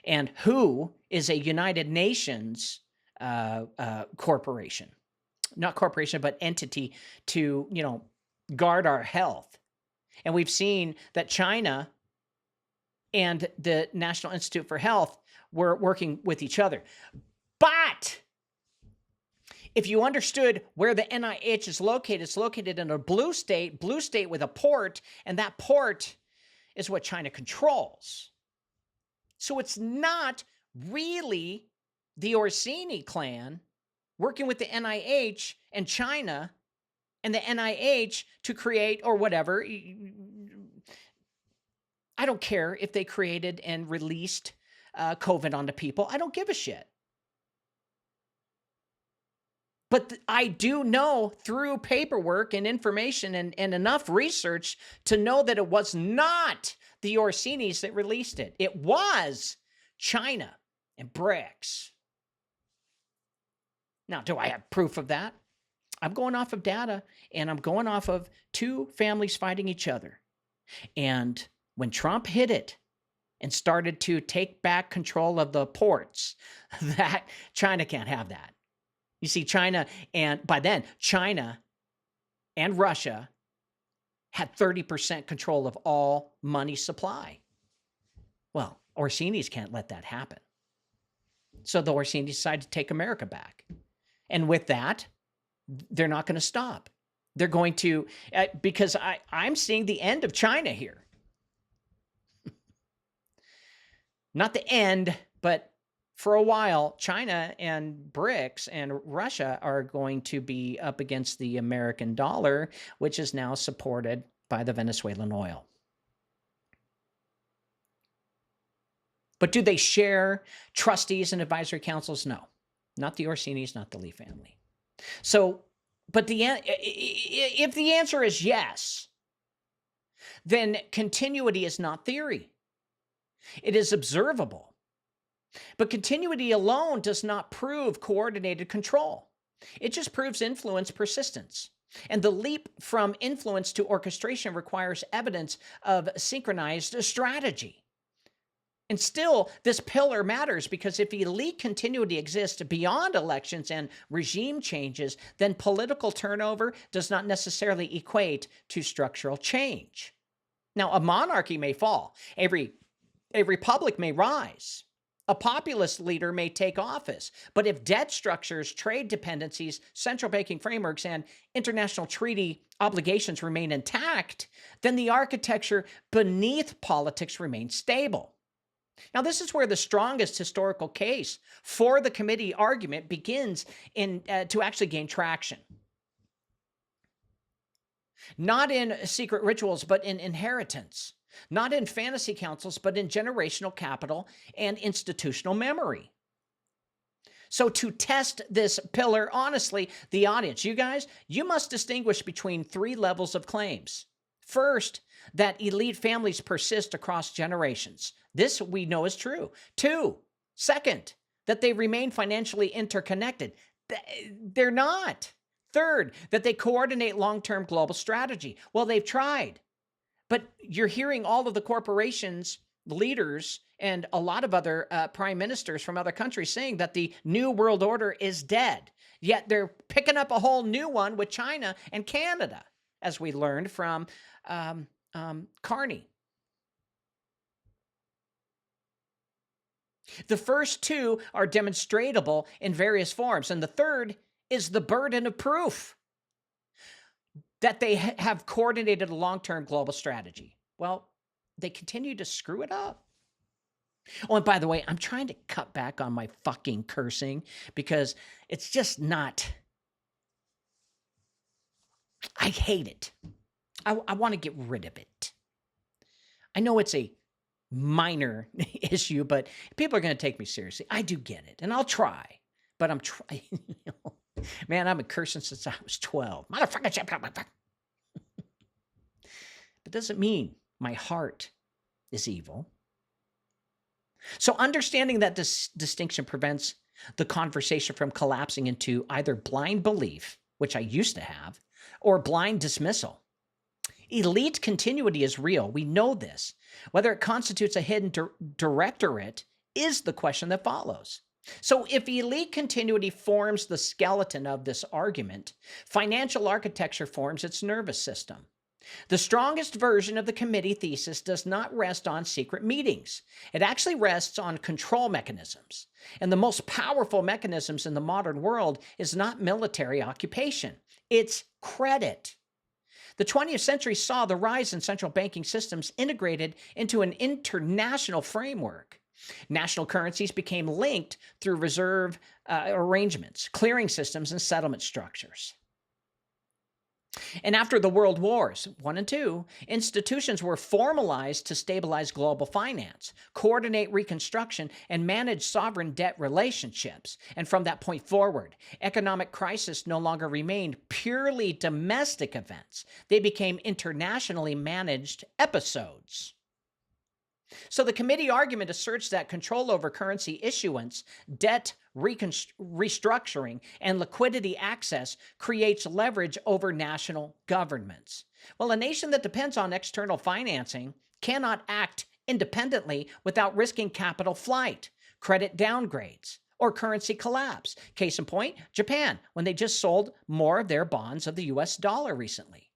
And WHO is a United Nations corporation, not corporation, but entity to, guard our health. And we've seen that China and the National Institute for Health were working with each other. But if you understood where the NIH is located, it's located in a blue state with a port, and that port is what China controls. So it's not really the Orsini clan working with the NIH and China and the NIH to create or whatever. I don't care if they created and released COVID onto people. I don't give a shit. But I do know through paperwork and information and enough research to know that it was not the Orsinis that released it. It was China and BRICS. Now, do I have proof of that? I'm going off of data, and I'm going off of two families fighting each other. And when Trump hit it and started to take back control of the ports, that China can't have that. You see, China, and by then, China and Russia had 30% control of all money supply. Well, Orsinis can't let that happen. So the Orsinis decided to take America back. And with that, they're not going to stop. They're going to, because I'm seeing the end of China here. Not the end, but for a while, China and BRICS and Russia are going to be up against the American dollar, which is now supported by the Venezuelan oil. But do they share trustees and advisory councils? No, not the Orsinis, not the Lee family. So, but if the answer is yes, then continuity is not theory. It is observable. But continuity alone does not prove coordinated control. It just proves influence persistence. And the leap from influence to orchestration requires evidence of synchronized strategy. And still, this pillar matters because if elite continuity exists beyond elections and regime changes, then political turnover does not necessarily equate to structural change. Now, a monarchy may fall. A republic may rise. A populist leader may take office. But if debt structures, trade dependencies, central banking frameworks, and international treaty obligations remain intact, then the architecture beneath politics remains stable. Now, this is where the strongest historical case for the committee argument begins to actually gain traction. Not in secret rituals, but in inheritance. Not in fantasy councils, but in generational capital and institutional memory. So to test this pillar, honestly, the audience, you guys, you must distinguish between three levels of claims. First, that elite families persist across generations. This we know is true. Second, that they remain financially interconnected. They're not. Third, that they coordinate long-term global strategy. Well, they've tried. But you're hearing all of the corporations, leaders, and a lot of other prime ministers from other countries saying that the new world order is dead. Yet they're picking up a whole new one with China and Canada, as we learned from Carney. The first two are demonstrable in various forms, and the third is the burden of proof that they have coordinated a long-term global strategy. Well, they continue to screw it up. Oh, and by the way, I'm trying to cut back on my fucking cursing because it's just not... I hate it. I want to get rid of it. I know it's a minor issue, but people are going to take me seriously. I do get it, and I'll try, but I'm trying. Man, I've been cursing since I was 12. Motherfucker. But doesn't mean my heart is evil. So understanding that this distinction prevents the conversation from collapsing into either blind belief, which I used to have, or blind dismissal. Elite continuity is real. We know this. Whether it constitutes a hidden directorate is the question that follows. So if elite continuity forms the skeleton of this argument, financial architecture forms its nervous system. The strongest version of the committee thesis does not rest on secret meetings. It actually rests on control mechanisms. And the most powerful mechanisms in the modern world is not military occupation. It's credit. The 20th century saw the rise in central banking systems integrated into an international framework. National currencies became linked through reserve arrangements, clearing systems, and settlement structures. And after the World Wars, I and II, institutions were formalized to stabilize global finance, coordinate reconstruction, and manage sovereign debt relationships. And from that point forward, economic crisis no longer remained purely domestic events. They became internationally managed episodes. So the committee argument asserts that control over currency issuance, debt restructuring, and liquidity access creates leverage over national governments. Well, a nation that depends on external financing cannot act independently without risking capital flight, credit downgrades, or currency collapse. Case in point, Japan, when they just sold more of their bonds of the US dollar recently.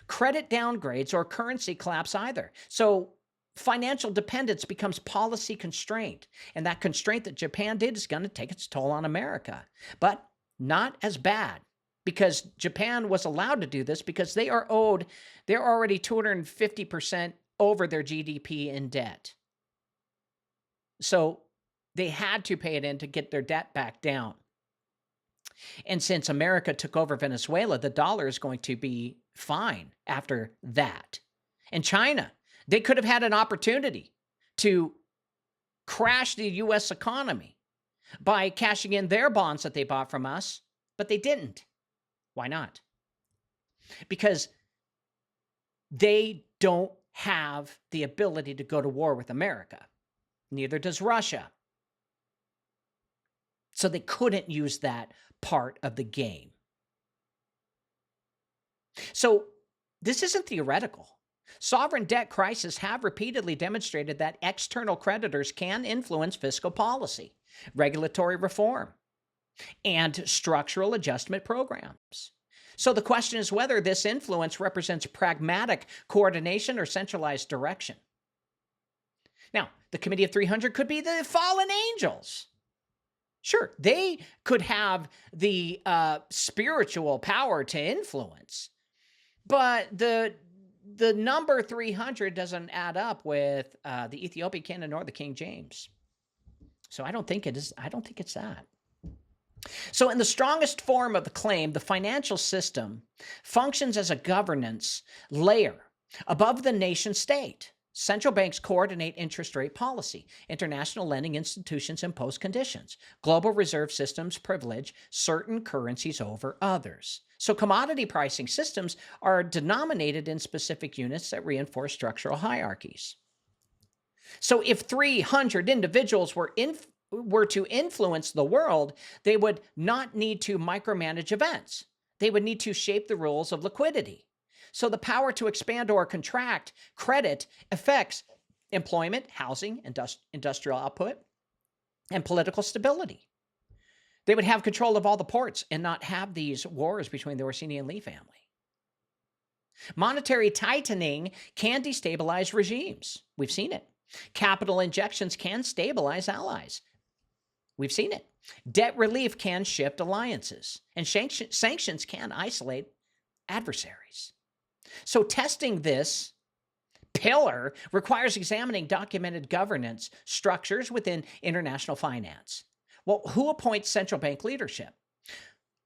Credit downgrades or currency collapse either. So financial dependence becomes policy constraint, and that constraint that Japan did is going to take its toll on America, but not as bad because Japan was allowed to do this because they're already 250% over their GDP in debt. So they had to pay it in to get their debt back down. And since America took over Venezuela, the dollar is going to be fine after that. And China, they could have had an opportunity to crash the U.S. economy by cashing in their bonds that they bought from us, but they didn't. Why not? Because they don't have the ability to go to war with America. Neither does Russia. So they couldn't use that part of the game. So this isn't theoretical. Sovereign debt crises have repeatedly demonstrated that external creditors can influence fiscal policy, regulatory reform, and structural adjustment programs. So the question is whether this influence represents pragmatic coordination or centralized direction. Now, the Committee of 300 could be the fallen angels. Sure, they could have the spiritual power to influence, but the number 300 doesn't add up with the Ethiopian canon or the King James. So I don't think it is. I don't think it's that. So in the strongest form of the claim, the financial system functions as a governance layer above the nation state. Central banks coordinate interest rate policy. International lending institutions impose conditions. Global reserve systems privilege certain currencies over others. So commodity pricing systems are denominated in specific units that reinforce structural hierarchies. So if 300 individuals were to influence the world, they would not need to micromanage events. They would need to shape the rules of liquidity. So the power to expand or contract credit affects employment, housing, industrial output, and political stability. They would have control of all the ports and not have these wars between the Orsini and Lee family. Monetary tightening can destabilize regimes. We've seen it. Capital injections can stabilize allies. We've seen it. Debt relief can shift alliances, and sanctions can isolate adversaries. So testing this pillar requires examining documented governance structures within international finance. Well, who appoints central bank leadership?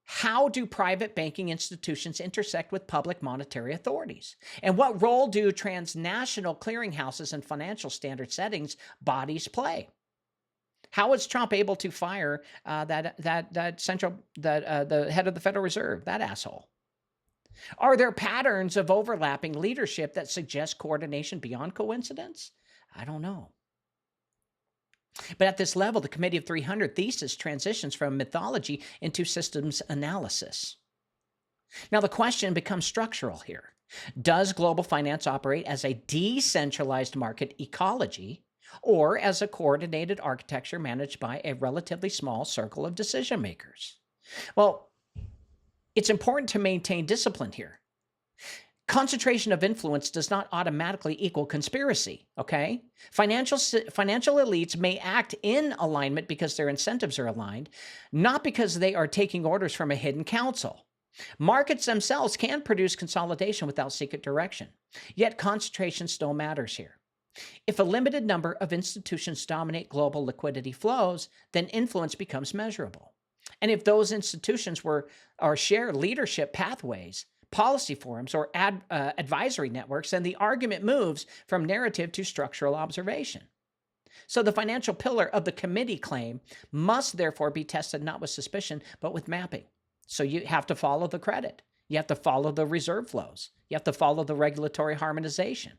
How do private banking institutions intersect with public monetary authorities? And what role do transnational clearinghouses and financial standard settings bodies play? How is Trump able to fire the head of the Federal Reserve, that asshole? Are there patterns of overlapping leadership that suggest coordination beyond coincidence? I don't know. But at this level, the Committee of 300 thesis transitions from mythology into systems analysis. Now, the question becomes structural here. Does global finance operate as a decentralized market ecology or as a coordinated architecture managed by a relatively small circle of decision makers? Well, it's important to maintain discipline here. Concentration of influence does not automatically equal conspiracy, okay? Financial elites may act in alignment because their incentives are aligned, not because they are taking orders from a hidden council. Markets themselves can produce consolidation without secret direction, yet concentration still matters here. If a limited number of institutions dominate global liquidity flows, then influence becomes measurable. And if those institutions share leadership pathways, policy forums, or advisory networks, then the argument moves from narrative to structural observation. So the financial pillar of the committee claim must therefore be tested not with suspicion, but with mapping. So you have to follow the credit. You have to follow the reserve flows. You have to follow the regulatory harmonization.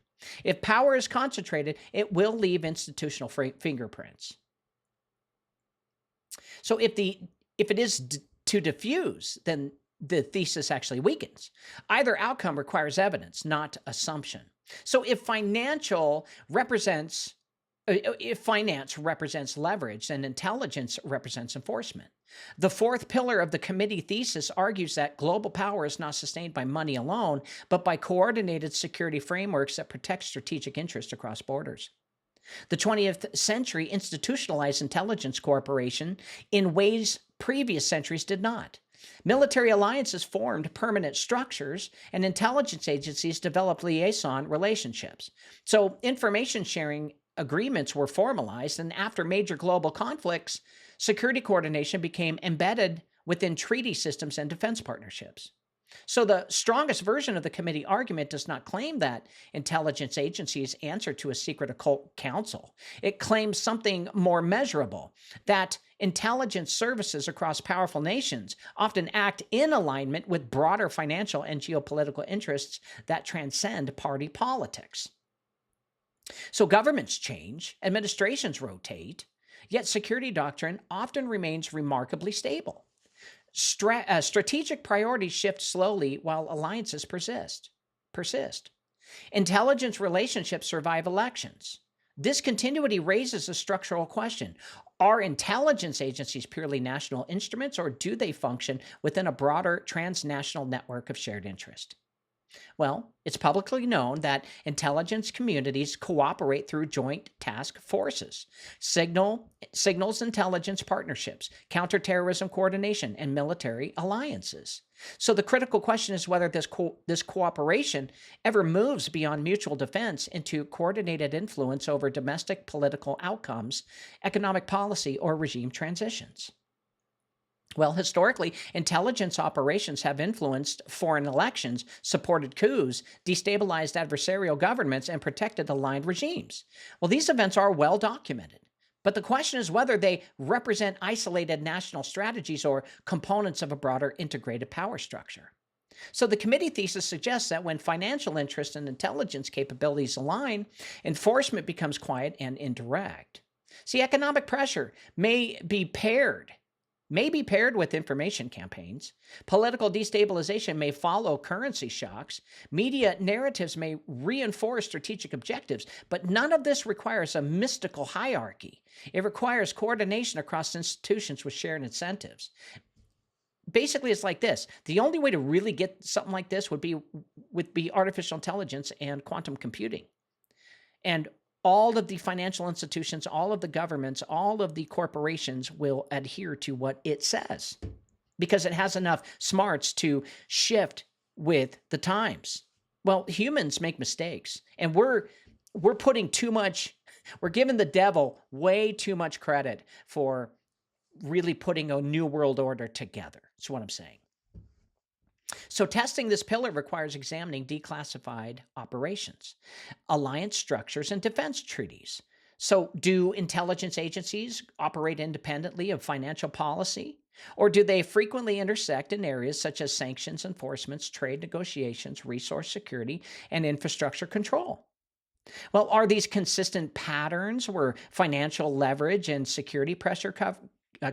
If power is concentrated, it will leave institutional fingerprints. So if it is to diffuse, then the thesis actually weakens. Either outcome requires evidence, not assumption. So if finance represents leverage, then intelligence represents enforcement. The fourth pillar of the committee thesis argues that global power is not sustained by money alone, but by coordinated security frameworks that protect strategic interests across borders. The 20th century institutionalized intelligence cooperation in ways previous centuries did not. Military alliances formed permanent structures, and intelligence agencies developed liaison relationships. So information sharing agreements were formalized, and after major global conflicts, security coordination became embedded within treaty systems and defense partnerships. So the strongest version of the committee argument does not claim that intelligence agencies answer to a secret occult council. It claims something more measurable, that intelligence services across powerful nations often act in alignment with broader financial and geopolitical interests that transcend party politics. So governments change, administrations rotate, yet security doctrine often remains remarkably stable. Strategic priorities shift slowly while alliances persist. Intelligence relationships survive elections. This continuity raises a structural question. Are intelligence agencies purely national instruments, or do they function within a broader transnational network of shared interest? Well, it's publicly known that intelligence communities cooperate through joint task forces, signals intelligence partnerships, counterterrorism coordination, and military alliances. So the critical question is whether this cooperation ever moves beyond mutual defense into coordinated influence over domestic political outcomes, economic policy, or regime transitions. Well, historically, intelligence operations have influenced foreign elections, supported coups, destabilized adversarial governments, and protected aligned regimes. Well, these events are well documented. But the question is whether they represent isolated national strategies or components of a broader integrated power structure. So the committee thesis suggests that when financial interests and intelligence capabilities align, enforcement becomes quiet and indirect. See, economic pressure may be paired with information campaigns. Political destabilization may follow currency shocks. Media narratives may reinforce strategic objectives, but none of this requires a mystical hierarchy. It requires coordination across institutions with shared incentives. Basically, it's like this. The only way to really get something like this would be artificial intelligence and quantum computing. And all of the financial institutions, all of the governments, all of the corporations will adhere to what it says because it has enough smarts to shift with the times. Well, humans make mistakes, and we're putting too much, we're giving the devil way too much credit for really putting a new world order together. That's what I'm saying. So testing this pillar requires examining declassified operations, alliance structures, and defense treaties. So do intelligence agencies operate independently of financial policy? Or do they frequently intersect in areas such as sanctions enforcements, trade negotiations, resource security, and infrastructure control? Well, are these consistent patterns where financial leverage and security pressure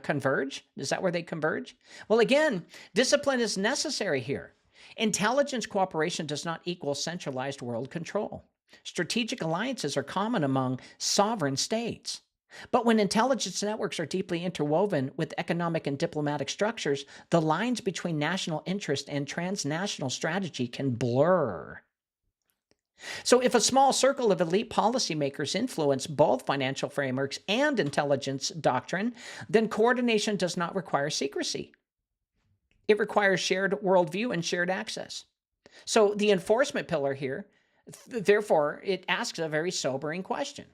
converge? Is that where they converge? Well, again, discipline is necessary here. Intelligence cooperation does not equal centralized world control. Strategic alliances are common among sovereign states. But when intelligence networks are deeply interwoven with economic and diplomatic structures, the lines between national interest and transnational strategy can blur. So if a small circle of elite policymakers influence both financial frameworks and intelligence doctrine, then coordination does not require secrecy. It requires shared worldview and shared access. So the enforcement pillar here, therefore, it asks a very sobering question.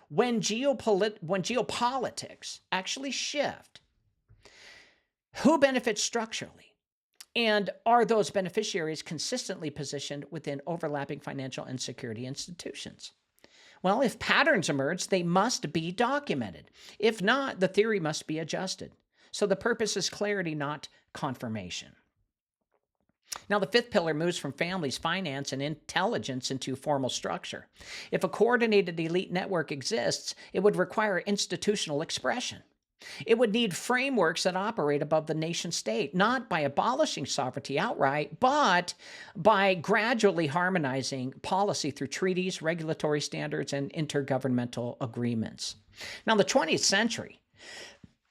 When geopolitics actually shift, who benefits structurally? And are those beneficiaries consistently positioned within overlapping financial and security institutions? Well, if patterns emerge, they must be documented. If not, the theory must be adjusted. So the purpose is clarity, not confirmation. Now, the fifth pillar moves from families, finance, and intelligence into formal structure. If a coordinated elite network exists, it would require institutional expression. It would need frameworks that operate above the nation state, not by abolishing sovereignty outright, but by gradually harmonizing policy through treaties, regulatory standards, and intergovernmental agreements. Now, the 20th century,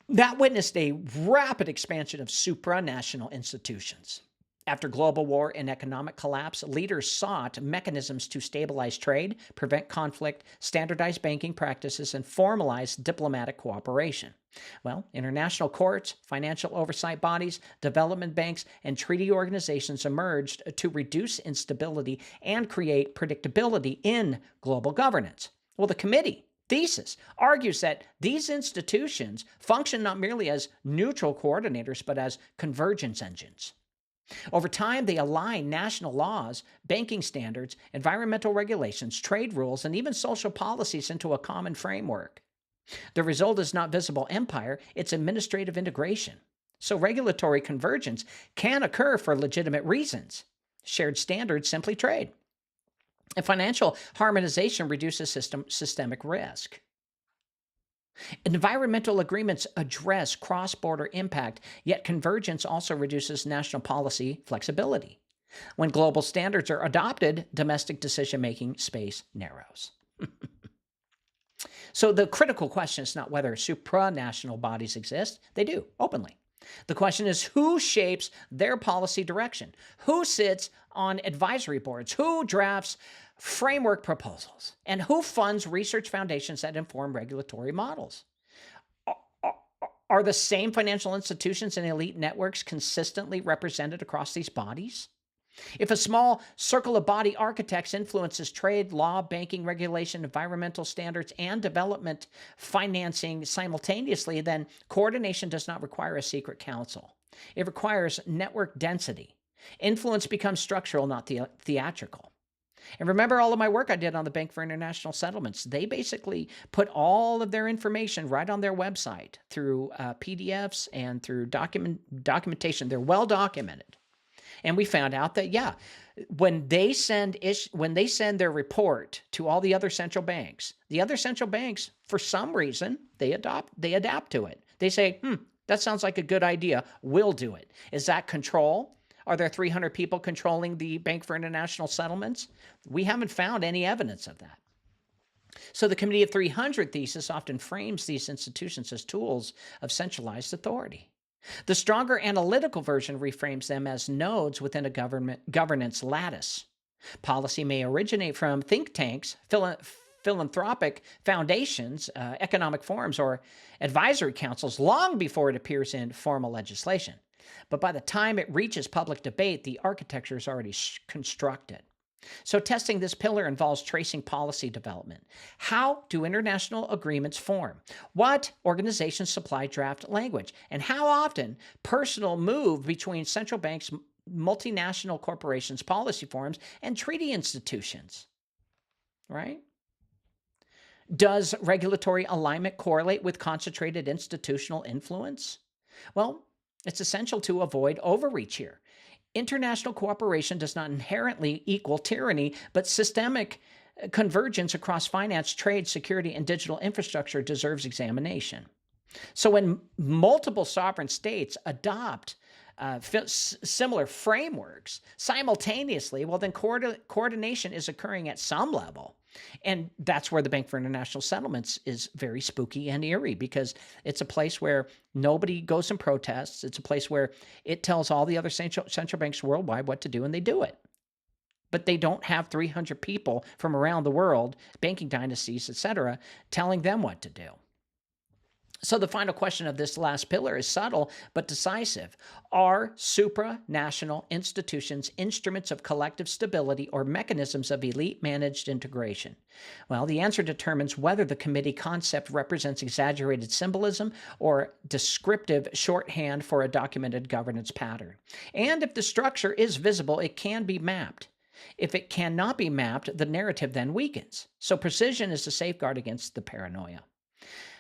that witnessed a rapid expansion of supranational institutions. After global war and economic collapse, leaders sought mechanisms to stabilize trade, prevent conflict, standardize banking practices, and formalize diplomatic cooperation. Well, international courts, financial oversight bodies, development banks, and treaty organizations emerged to reduce instability and create predictability in global governance. Well, the committee thesis argues that these institutions function not merely as neutral coordinators, but as convergence engines. Over time, they align national laws, banking standards, environmental regulations, trade rules, and even social policies into a common framework. The result is not visible empire, it's administrative integration. So regulatory convergence can occur for legitimate reasons. Shared standards simply trade. And financial harmonization reduces systemic risk. Environmental agreements address cross-border impact, yet convergence also reduces national policy flexibility. When global standards are adopted, domestic decision-making space narrows. So the critical question is not whether supranational bodies exist. They do, openly. The question is who shapes their policy direction? Who sits on advisory boards? Who drafts framework proposals? And who funds research foundations that inform regulatory models? Are the same financial institutions and elite networks consistently represented across these bodies? If a small circle of body architects influences trade, law, banking, regulation, environmental standards, and development financing simultaneously, then coordination does not require a secret council. It requires network density. Influence becomes structural, not theatrical. And remember all of my work I did on the Bank for International Settlements. They basically put all of their information right on their website through PDFs and through documentation. They're well documented. And we found out that, yeah, when they send their report to all the other central banks, for some reason, they adapt to it. They say, that sounds like a good idea. We'll do it. Is that control? Are there 300 people controlling the Bank for International Settlements? We haven't found any evidence of that. So the Committee of 300 thesis often frames these institutions as tools of centralized authority. The stronger analytical version reframes them as nodes within a governance lattice. Policy may originate from think tanks, philanthropic foundations, economic forums, or advisory councils long before it appears in formal legislation. But by the time it reaches public debate, the architecture is already constructed. So testing this pillar involves tracing policy development. How do international agreements form? What organizations supply draft language? And how often personal move between central banks, multinational corporations, policy forums, and treaty institutions? Right? Does regulatory alignment correlate with concentrated institutional influence? Well, it's essential to avoid overreach here. International cooperation does not inherently equal tyranny, but systemic convergence across finance, trade, security, and digital infrastructure deserves examination. So when multiple sovereign states adopt similar frameworks simultaneously, well, then coordination is occurring at some level. And that's where the Bank for International Settlements is very spooky and eerie, because it's a place where nobody goes and protests. It's a place where it tells all the other central banks worldwide what to do, and they do it. But they don't have 300 people from around the world, banking dynasties, etc., telling them what to do. So the final question of this last pillar is subtle but decisive. Are supranational institutions instruments of collective stability or mechanisms of elite-managed integration? Well, the answer determines whether the committee concept represents exaggerated symbolism or descriptive shorthand for a documented governance pattern. And if the structure is visible, it can be mapped. If it cannot be mapped, the narrative then weakens. So precision is a safeguard against the paranoia.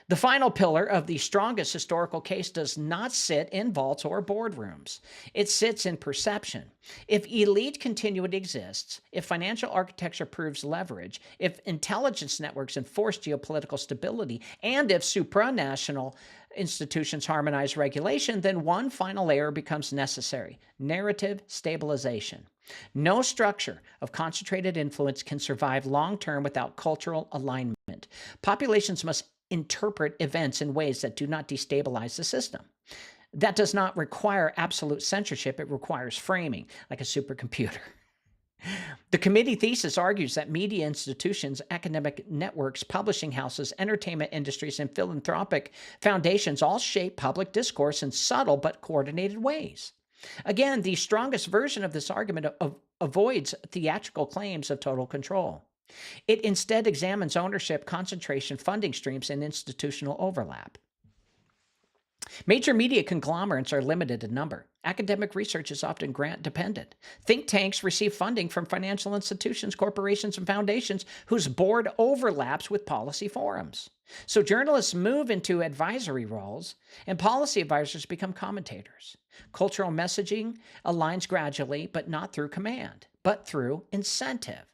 The final pillar of the strongest historical case does not sit in vaults or boardrooms. It sits in perception. If elite continuity exists, if financial architecture proves leverage, if intelligence networks enforce geopolitical stability, and if supranational institutions harmonize regulation, then one final layer becomes necessary: narrative stabilization. No structure of concentrated influence can survive long-term without cultural alignment. Populations must interpret events in ways that do not destabilize the system. That does not require absolute censorship. It requires framing, like a supercomputer. The committee thesis argues that media institutions, academic networks, publishing houses, entertainment industries, and philanthropic foundations all shape public discourse in subtle but coordinated ways. Again, the strongest version of this argument avoids theatrical claims of total control. It instead examines ownership, concentration, funding streams, and institutional overlap. Major media conglomerates are limited in number. Academic research is often grant-dependent. Think tanks receive funding from financial institutions, corporations, and foundations whose board overlaps with policy forums. So journalists move into advisory roles, and policy advisors become commentators. Cultural messaging aligns gradually, but not through command, but through incentive.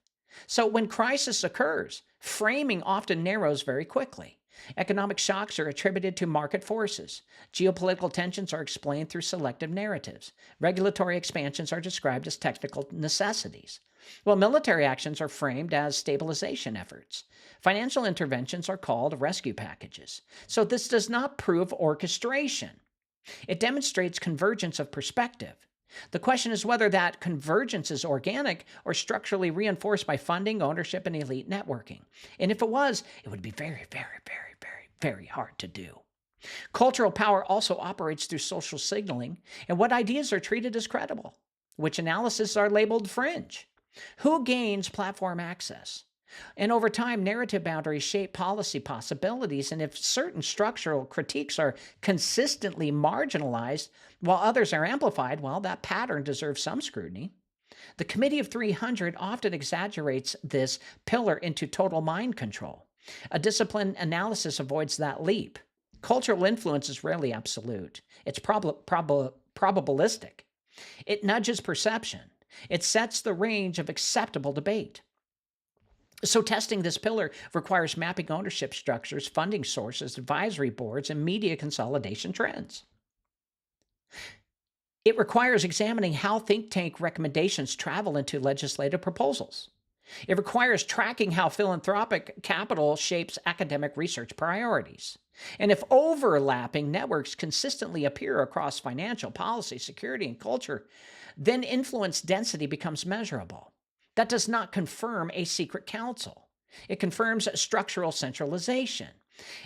So when crisis occurs, framing often narrows very quickly. Economic shocks are attributed to market forces. Geopolitical tensions are explained through selective narratives. Regulatory expansions are described as technical necessities, while military actions are framed as stabilization efforts. Financial interventions are called rescue packages. So this does not prove orchestration. It demonstrates convergence of perspective. The question is whether that convergence is organic or structurally reinforced by funding, ownership, and elite networking. And if it was, it would be very, very, very, very, very hard to do. Cultural power also operates through social signaling and what ideas are treated as credible. which analyses are labeled fringe. Who gains platform access? And over time, narrative boundaries shape policy possibilities, and if certain structural critiques are consistently marginalized while others are amplified, well, that pattern deserves some scrutiny. The Committee of 300 often exaggerates this pillar into total mind control. A disciplined analysis avoids that leap. Cultural influence is rarely absolute. It's probabilistic. It nudges perception. It sets the range of acceptable debate. So testing this pillar requires mapping ownership structures, funding sources, advisory boards, and media consolidation trends. It requires examining how think tank recommendations travel into legislative proposals. It requires tracking how philanthropic capital shapes academic research priorities. And if overlapping networks consistently appear across financial, policy, security, and culture, then influence density becomes measurable. That does not confirm a secret council. It confirms structural centralization.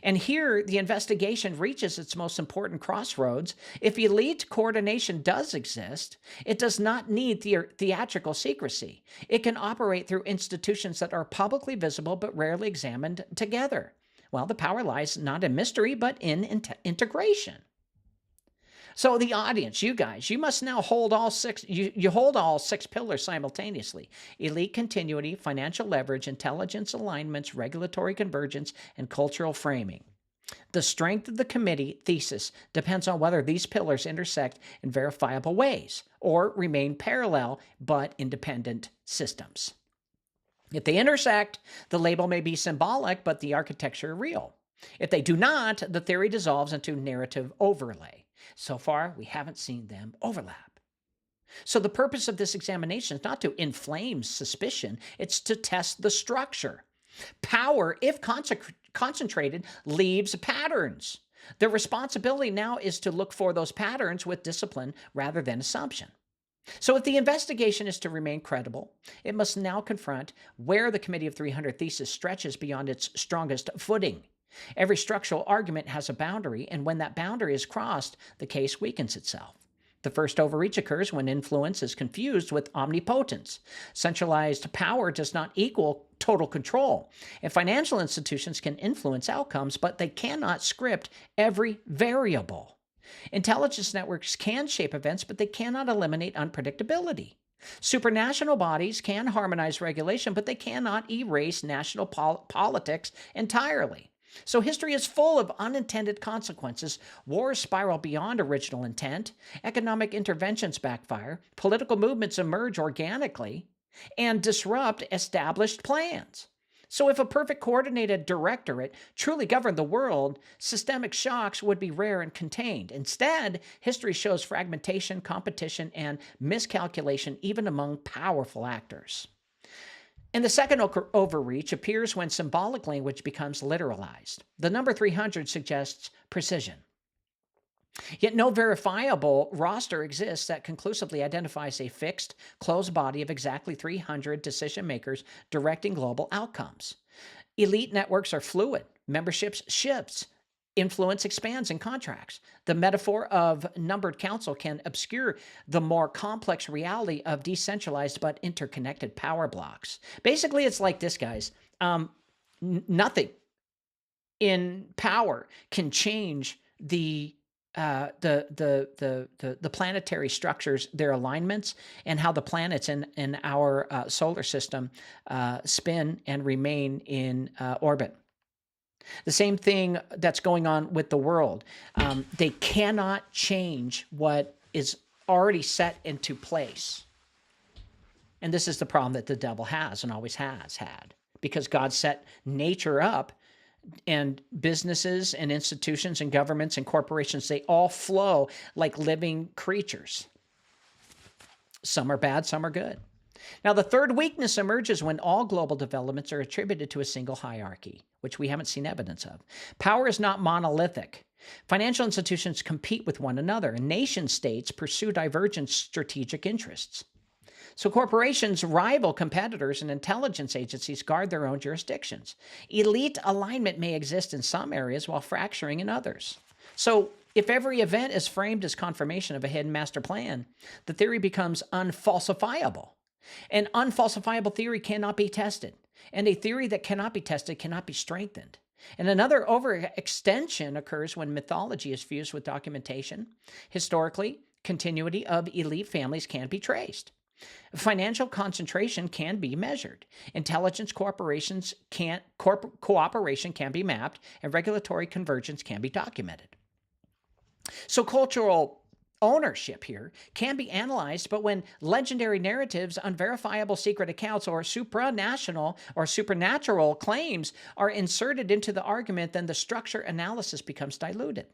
And here, the investigation reaches its most important crossroads. If elite coordination does exist, it does not need theatrical secrecy. It can operate through institutions that are publicly visible but rarely examined together. Well, the power lies not in mystery, but in integration. So the audience, you guys, you must now hold all six, you hold all six pillars simultaneously: elite continuity, financial leverage, intelligence alignments, regulatory convergence, and cultural framing. The strength of the committee thesis depends on whether these pillars intersect in verifiable ways or remain parallel but independent systems. If they intersect, the label may be symbolic, but the architecture real. If they do not, the theory dissolves into narrative overlay. So far, we haven't seen them overlap. So the purpose of this examination is not to inflame suspicion, it's to test the structure. Power, if concentrated, leaves patterns. The responsibility now is to look for those patterns with discipline rather than assumption. So if the investigation is to remain credible, it must now confront where the Committee of 300 thesis stretches beyond its strongest footing. Every structural argument has a boundary, and when that boundary is crossed, the case weakens itself. The first overreach occurs when influence is confused with omnipotence. Centralized power does not equal total control. And financial institutions can influence outcomes, but they cannot script every variable. Intelligence networks can shape events, but they cannot eliminate unpredictability. Supranational bodies can harmonize regulation, but they cannot erase national politics entirely. So history is full of unintended consequences. Wars spiral beyond original intent. Economic interventions backfire. Political movements emerge organically and disrupt established plans. So if a perfect coordinated directorate truly governed the world, systemic shocks would be rare and contained. Instead, history shows fragmentation, competition, and miscalculation even among powerful actors. And the second overreach appears when symbolic language becomes literalized. The number 300 suggests precision. Yet no verifiable roster exists that conclusively identifies a fixed, closed body of exactly 300 decision makers directing global outcomes. Elite networks are fluid. Memberships shifts. Influence expands in contracts. The metaphor of numbered council can obscure the more complex reality of decentralized but interconnected power blocks. Basically, it's like this, guys. Nothing in power can change the planetary structures, their alignments, and how the planets in our solar system spin and remain in orbit. The same thing that's going on with the world. They cannot change what is already set into place. And this is the problem that the devil has and always has had, because God set nature up, and businesses and institutions and governments and corporations, they all flow like living creatures. Some are bad, some are good. Now, the third weakness emerges when all global developments are attributed to a single hierarchy, which we haven't seen evidence of. Power is not monolithic. Financial institutions compete with one another, and nation states pursue divergent strategic interests. So corporations rival competitors, and intelligence agencies guard their own jurisdictions. Elite alignment may exist in some areas while fracturing in others. So If every event is framed as confirmation of a hidden master plan, the theory becomes unfalsifiable. An unfalsifiable theory cannot be tested, and a theory that cannot be tested cannot be strengthened. And another overextension occurs when mythology is fused with documentation. Historically, continuity of elite families can be traced. Financial concentration can be measured. Intelligence cooperation can be mapped, and regulatory convergence can be documented. So cultural ownership here can be analyzed, but when legendary narratives, unverifiable secret accounts, or supranational or supernatural claims are inserted into the argument, then the structure analysis becomes diluted.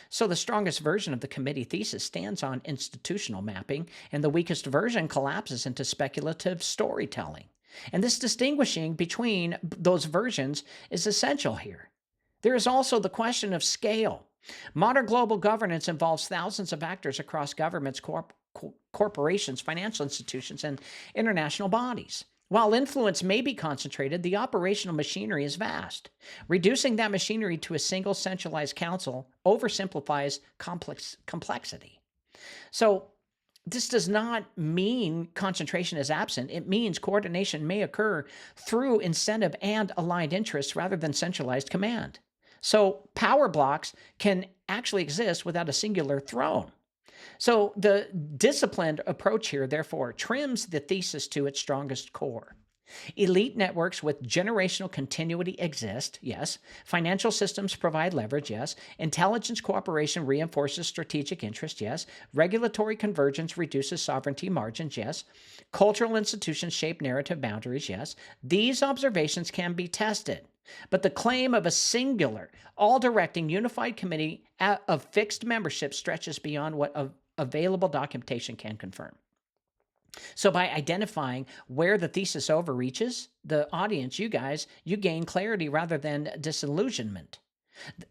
So the strongest version of the committee thesis stands on institutional mapping, and the weakest version collapses into speculative storytelling. And this distinguishing between those versions is essential here. There is also the question of scale. Modern global governance involves thousands of actors across governments, corporations, financial institutions, and international bodies. While influence may be concentrated, the operational machinery is vast. Reducing that machinery to a single centralized council oversimplifies complexity. So this does not mean concentration is absent. It means coordination may occur through incentive and aligned interests rather than centralized command. So power blocks can actually exist without a singular throne. So the disciplined approach here, therefore, trims the thesis to its strongest core. Elite networks with generational continuity exist, yes. Financial systems provide leverage, yes. Intelligence cooperation reinforces strategic interest, yes. Regulatory convergence reduces sovereignty margins, yes. Cultural institutions shape narrative boundaries, yes. These observations can be tested. But the claim of a singular, all-directing, unified committee of fixed membership stretches beyond what available documentation can confirm. So by identifying where the thesis overreaches, the audience, you guys, you gain clarity rather than disillusionment.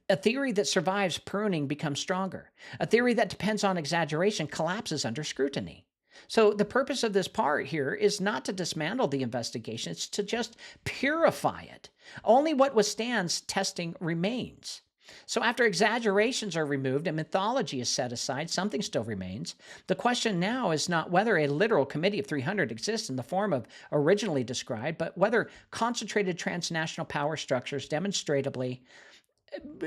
A theory that survives pruning becomes stronger. A theory that depends on exaggeration collapses under scrutiny. So the purpose of this part here is not to dismantle the investigation, it's to just purify it. Only what withstands testing remains. So after exaggerations are removed and mythology is set aside, something still remains. The question now is not whether a literal committee of 300 exists in the form of originally described, but whether concentrated transnational power structures demonstrably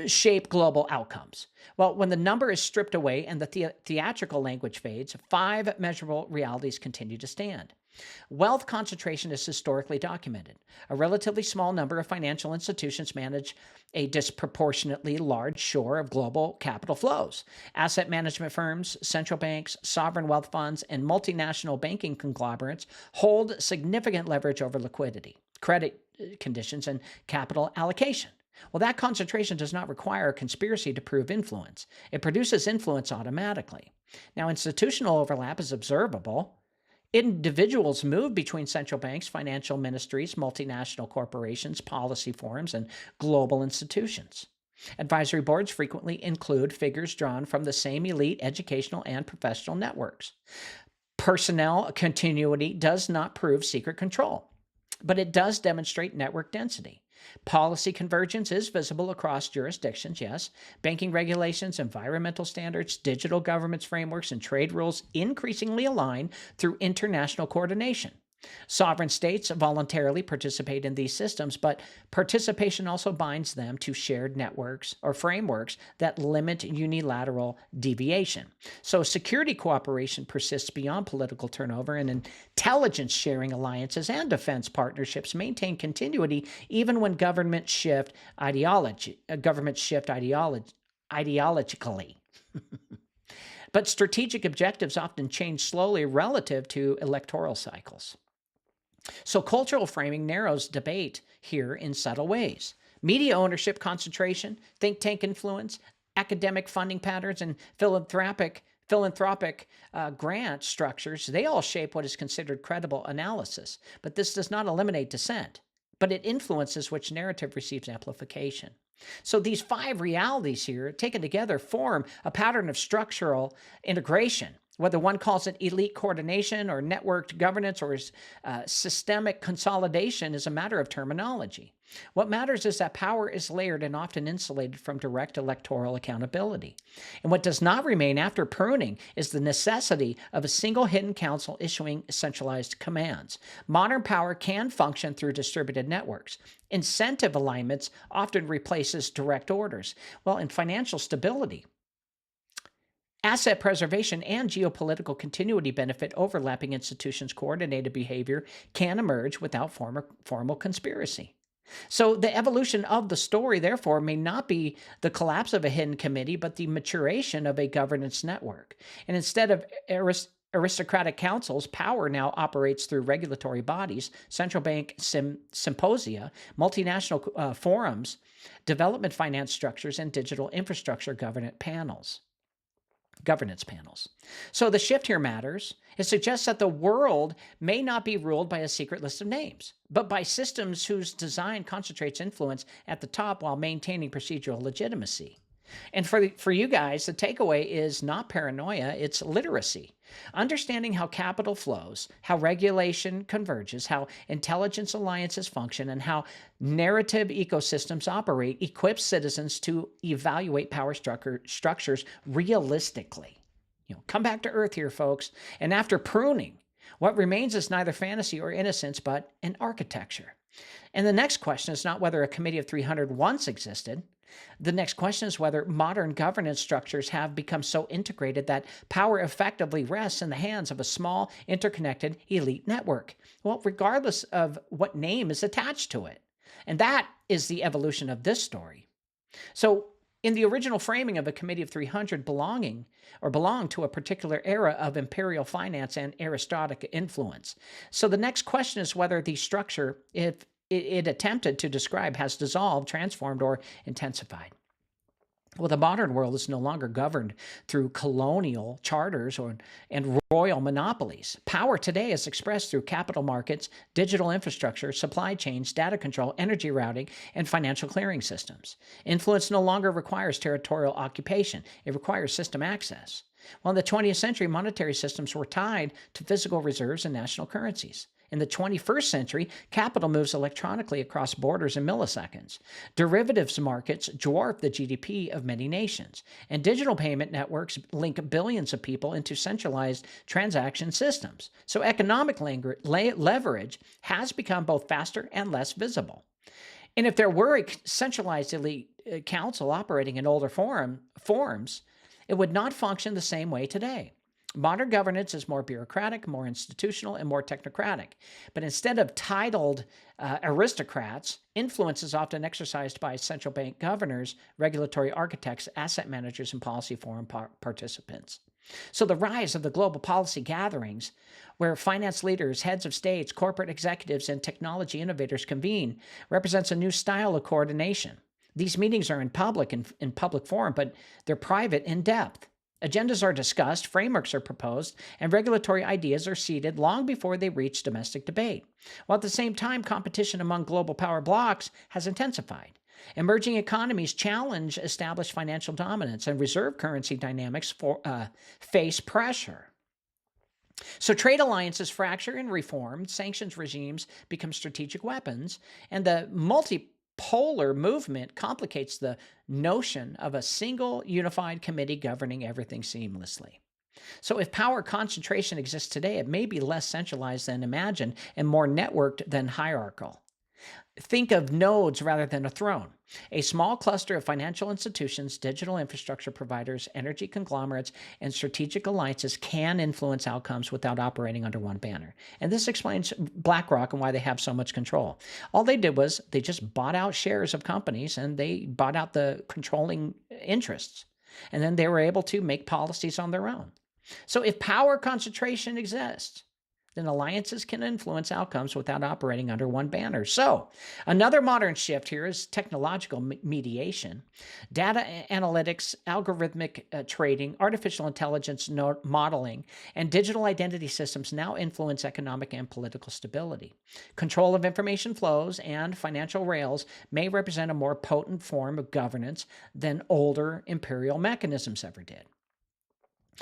shape global outcomes. Well, when the number is stripped away and the theatrical language fades, 5 measurable realities continue to stand. Wealth concentration is historically documented. A relatively small number of financial institutions manage a disproportionately large share of global capital flows. Asset management firms, central banks, sovereign wealth funds, and multinational banking conglomerates hold significant leverage over liquidity, credit conditions, and capital allocation. Well, that concentration does not require a conspiracy to prove influence. It produces influence automatically. Now, institutional overlap is observable. Individuals move between central banks, financial ministries, multinational corporations, policy forums, and global institutions. Advisory boards frequently include figures drawn from the same elite educational and professional networks. Personnel continuity does not prove secret control, but it does demonstrate network density. Policy convergence is visible across jurisdictions, yes. Banking regulations, environmental standards, digital governance frameworks, and trade rules increasingly align through international coordination. Sovereign states voluntarily participate in these systems, but participation also binds them to shared networks or frameworks that limit unilateral deviation. So security cooperation persists beyond political turnover, and intelligence sharing alliances and defense partnerships maintain continuity even when governments shift ideologically. But strategic objectives often change slowly relative to electoral cycles. So cultural framing narrows debate here in subtle ways. Media ownership concentration, think tank influence, academic funding patterns, and philanthropic grant structures, they all shape what is considered credible analysis. But this does not eliminate dissent, but it influences which narrative receives amplification. So these 5 realities here, taken together, form a pattern of structural integration. Whether one calls it elite coordination or networked governance or systemic consolidation is a matter of terminology. What matters is that power is layered and often insulated from direct electoral accountability. And what does not remain after pruning is the necessity of a single hidden council issuing centralized commands. Modern power can function through distributed networks. Incentive alignments often replaces direct orders. Well, in financial stability, asset preservation and geopolitical continuity benefit overlapping institutions' coordinated behavior can emerge without formal conspiracy. So the evolution of the story, therefore, may not be the collapse of a hidden committee, but the maturation of a governance network. And instead of aristocratic councils, power now operates through regulatory bodies, central bank symposia, multinational forums, development finance structures, and digital infrastructure governance panels. So the shift here matters. It suggests that the world may not be ruled by a secret list of names, but by systems whose design concentrates influence at the top while maintaining procedural legitimacy. And for you guys, the takeaway is not paranoia, it's literacy. Understanding how capital flows, how regulation converges, how intelligence alliances function, and how narrative ecosystems operate equips citizens to evaluate power structures realistically. Come back to earth here, folks. And after pruning, what remains is neither fantasy or innocence, but an architecture. And the next question is not whether a committee of 300 once existed. The next question is whether modern governance structures have become so integrated that power effectively rests in the hands of a small, interconnected elite network. Well, regardless of what name is attached to it. And that is the evolution of this story. So, in the original framing of a committee of 300 belonged to a particular era of imperial finance and aristocratic influence. So the next question is whether the structure, if it attempted to describe, has dissolved, transformed, or intensified. Well, the modern world is no longer governed through colonial charters and royal monopolies. Power today is expressed through capital markets, digital infrastructure, supply chains, data control, energy routing, and financial clearing systems. Influence no longer requires territorial occupation. It requires system access. Well, in the 20th century, monetary systems were tied to physical reserves and national currencies. In the 21st century, capital moves electronically across borders in milliseconds. Derivatives markets dwarf the GDP of many nations, and digital payment networks link billions of people into centralized transaction systems. So economic leverage has become both faster and less visible. And if there were a centralized elite council operating in older forms, it would not function the same way today. Modern governance is more bureaucratic, more institutional, and more technocratic. But instead of titled aristocrats, influence is often exercised by central bank governors, regulatory architects, asset managers, and policy forum participants. So the rise of the global policy gatherings, where finance leaders, heads of states, corporate executives, and technology innovators convene, represents a new style of coordination. These meetings are in public forum, but they're private in depth. Agendas are discussed, frameworks are proposed, and regulatory ideas are seeded long before they reach domestic debate. While at the same time, competition among global power blocs has intensified. Emerging economies challenge established financial dominance, and reserve currency dynamics face pressure. So trade alliances fracture and reform, sanctions regimes become strategic weapons, and the multipolar movement complicates the notion of a single unified committee governing everything seamlessly. So if power concentration exists today, it may be less centralized than imagined and more networked than hierarchical. Think of nodes rather than a throne. A small cluster of financial institutions, digital infrastructure providers, energy conglomerates, and strategic alliances can influence outcomes without operating under one banner. And this explains BlackRock and why they have so much control. All they did was they just bought out shares of companies and they bought out the controlling interests. And then they were able to make policies on their own. So if power concentration exists, then alliances can influence outcomes without operating under one banner. So another modern shift here is technological mediation. Data analytics, algorithmic trading, artificial intelligence modeling, and digital identity systems now influence economic and political stability. Control of information flows and financial rails may represent a more potent form of governance than older imperial mechanisms ever did.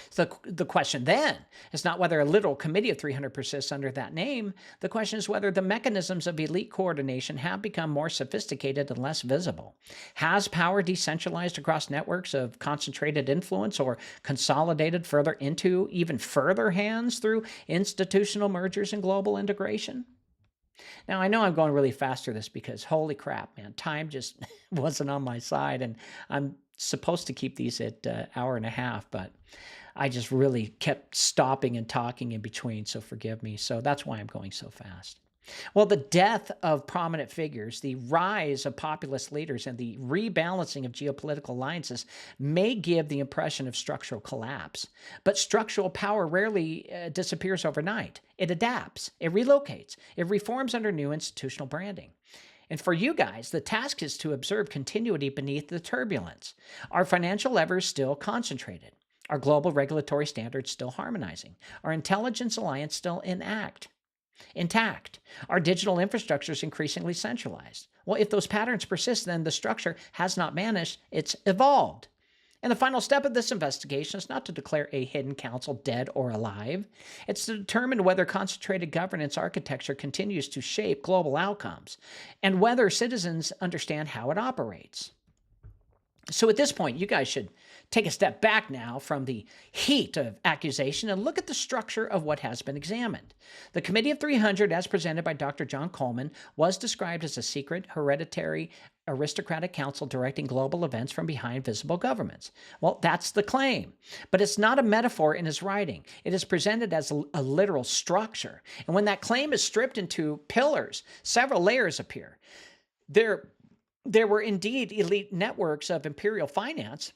So the question then is not whether a literal committee of 300 persists under that name. The question is whether the mechanisms of elite coordination have become more sophisticated and less visible. Has power decentralized across networks of concentrated influence or consolidated further into even further hands through institutional mergers and global integration? Now, I know I'm going really fast through this because holy crap, man, time just wasn't on my side, and I'm supposed to keep these at hour and a half, but I just really kept stopping and talking in between, so forgive me. So that's why I'm going so fast. Well, the death of prominent figures, the rise of populist leaders, and the rebalancing of geopolitical alliances may give the impression of structural collapse. But structural power rarely disappears overnight. It adapts, it relocates, it reforms under new institutional branding. And for you guys, the task is to observe continuity beneath the turbulence. Are financial levers still concentrated? Are global regulatory standards still harmonizing? Are intelligence alliances still intact? Are digital infrastructures increasingly centralized? Well, if those patterns persist, then the structure has not vanished, it's evolved. And the final step of this investigation is not to declare a hidden council dead or alive. It's to determine whether concentrated governance architecture continues to shape global outcomes and whether citizens understand how it operates. So at this point, you guys should take a step back now from the heat of accusation and look at the structure of what has been examined. The Committee of 300, as presented by Dr. John Coleman, was described as a secret, hereditary, aristocratic council directing global events from behind visible governments. Well, that's the claim. But it's not a metaphor in his writing. It is presented as a literal structure. And when that claim is stripped into pillars, several layers appear. There were indeed elite networks of imperial finance.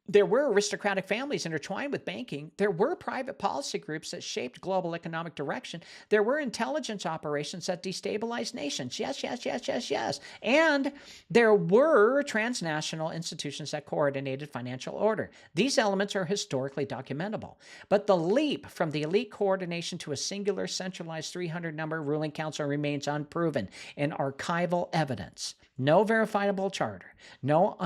There were aristocratic families intertwined with banking. There were private policy groups that shaped global economic direction. There were intelligence operations that destabilized nations. Yes. And there were transnational institutions that coordinated financial order. These elements are historically documentable. But the leap from the elite coordination to a singular centralized 300-number ruling council remains unproven in archival evidence. No verifiable charter, no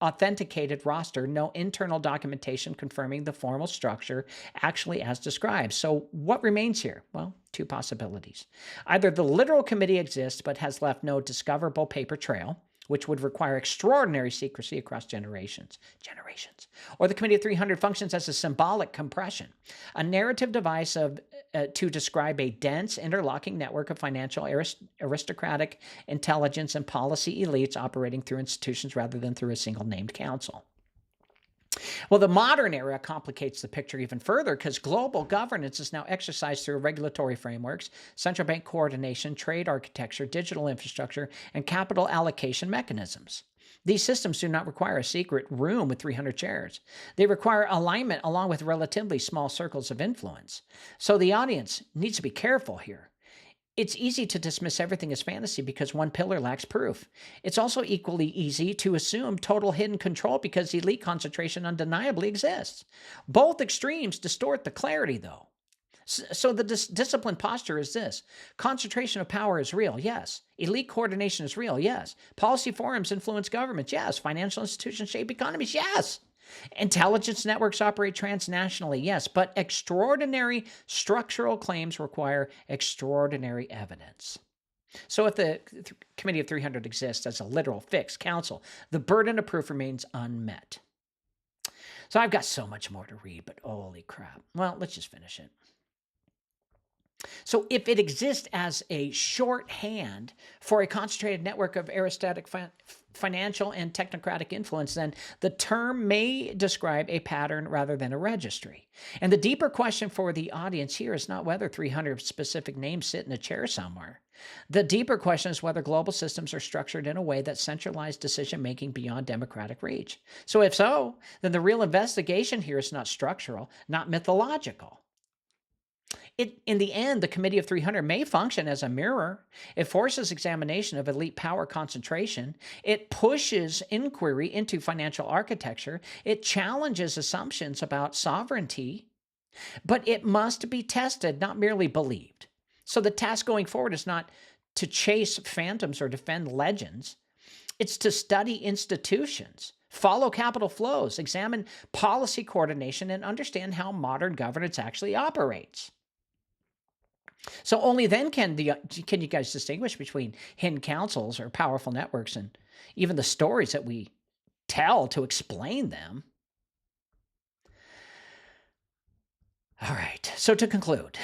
authenticated roster, no internal documentation confirming the formal structure actually as described. So what remains here? Well, two possibilities. Either the literal committee exists but has left no discoverable paper trail, which would require extraordinary secrecy across generations, or the Committee of 300 functions as a symbolic compression, a narrative device to describe a dense interlocking network of financial aristocratic intelligence and policy elites operating through institutions rather than through a single named council. Well, the modern era complicates the picture even further because global governance is now exercised through regulatory frameworks, central bank coordination, trade architecture, digital infrastructure, and capital allocation mechanisms. These systems do not require a secret room with 300 chairs. They require alignment along with relatively small circles of influence. So the audience needs to be careful here. It's easy to dismiss everything as fantasy because one pillar lacks proof. It's also equally easy to assume total hidden control because elite concentration undeniably exists. Both extremes distort the clarity, though. So the disciplined posture is this. Concentration of power is real, yes. Elite coordination is real, yes. Policy forums influence governments, yes. Financial institutions shape economies, yes. Intelligence networks operate transnationally, yes, but extraordinary structural claims require extraordinary evidence. So if the Committee of 300 exists as a literal fixed council, the burden of proof remains unmet. So I've got so much more to read, but holy crap. Well, let's just finish it. So if it exists as a shorthand for a concentrated network of aristocratic financial and technocratic influence, then the term may describe a pattern rather than a registry. And the deeper question for the audience here is not whether 300 specific names sit in a chair somewhere. The deeper question is whether global systems are structured in a way that centralized decision-making beyond democratic reach. So if so, then the real investigation here is not structural, not mythological. In the end, the Committee of 300 may function as a mirror. It forces examination of elite power concentration. It pushes inquiry into financial architecture. It challenges assumptions about sovereignty. But it must be tested, not merely believed. So the task going forward is not to chase phantoms or defend legends. It's to study institutions, follow capital flows, examine policy coordination, and understand how modern governance actually operates. So only then can you guys distinguish between hidden councils or powerful networks and even the stories that we tell to explain them. All right, so to conclude,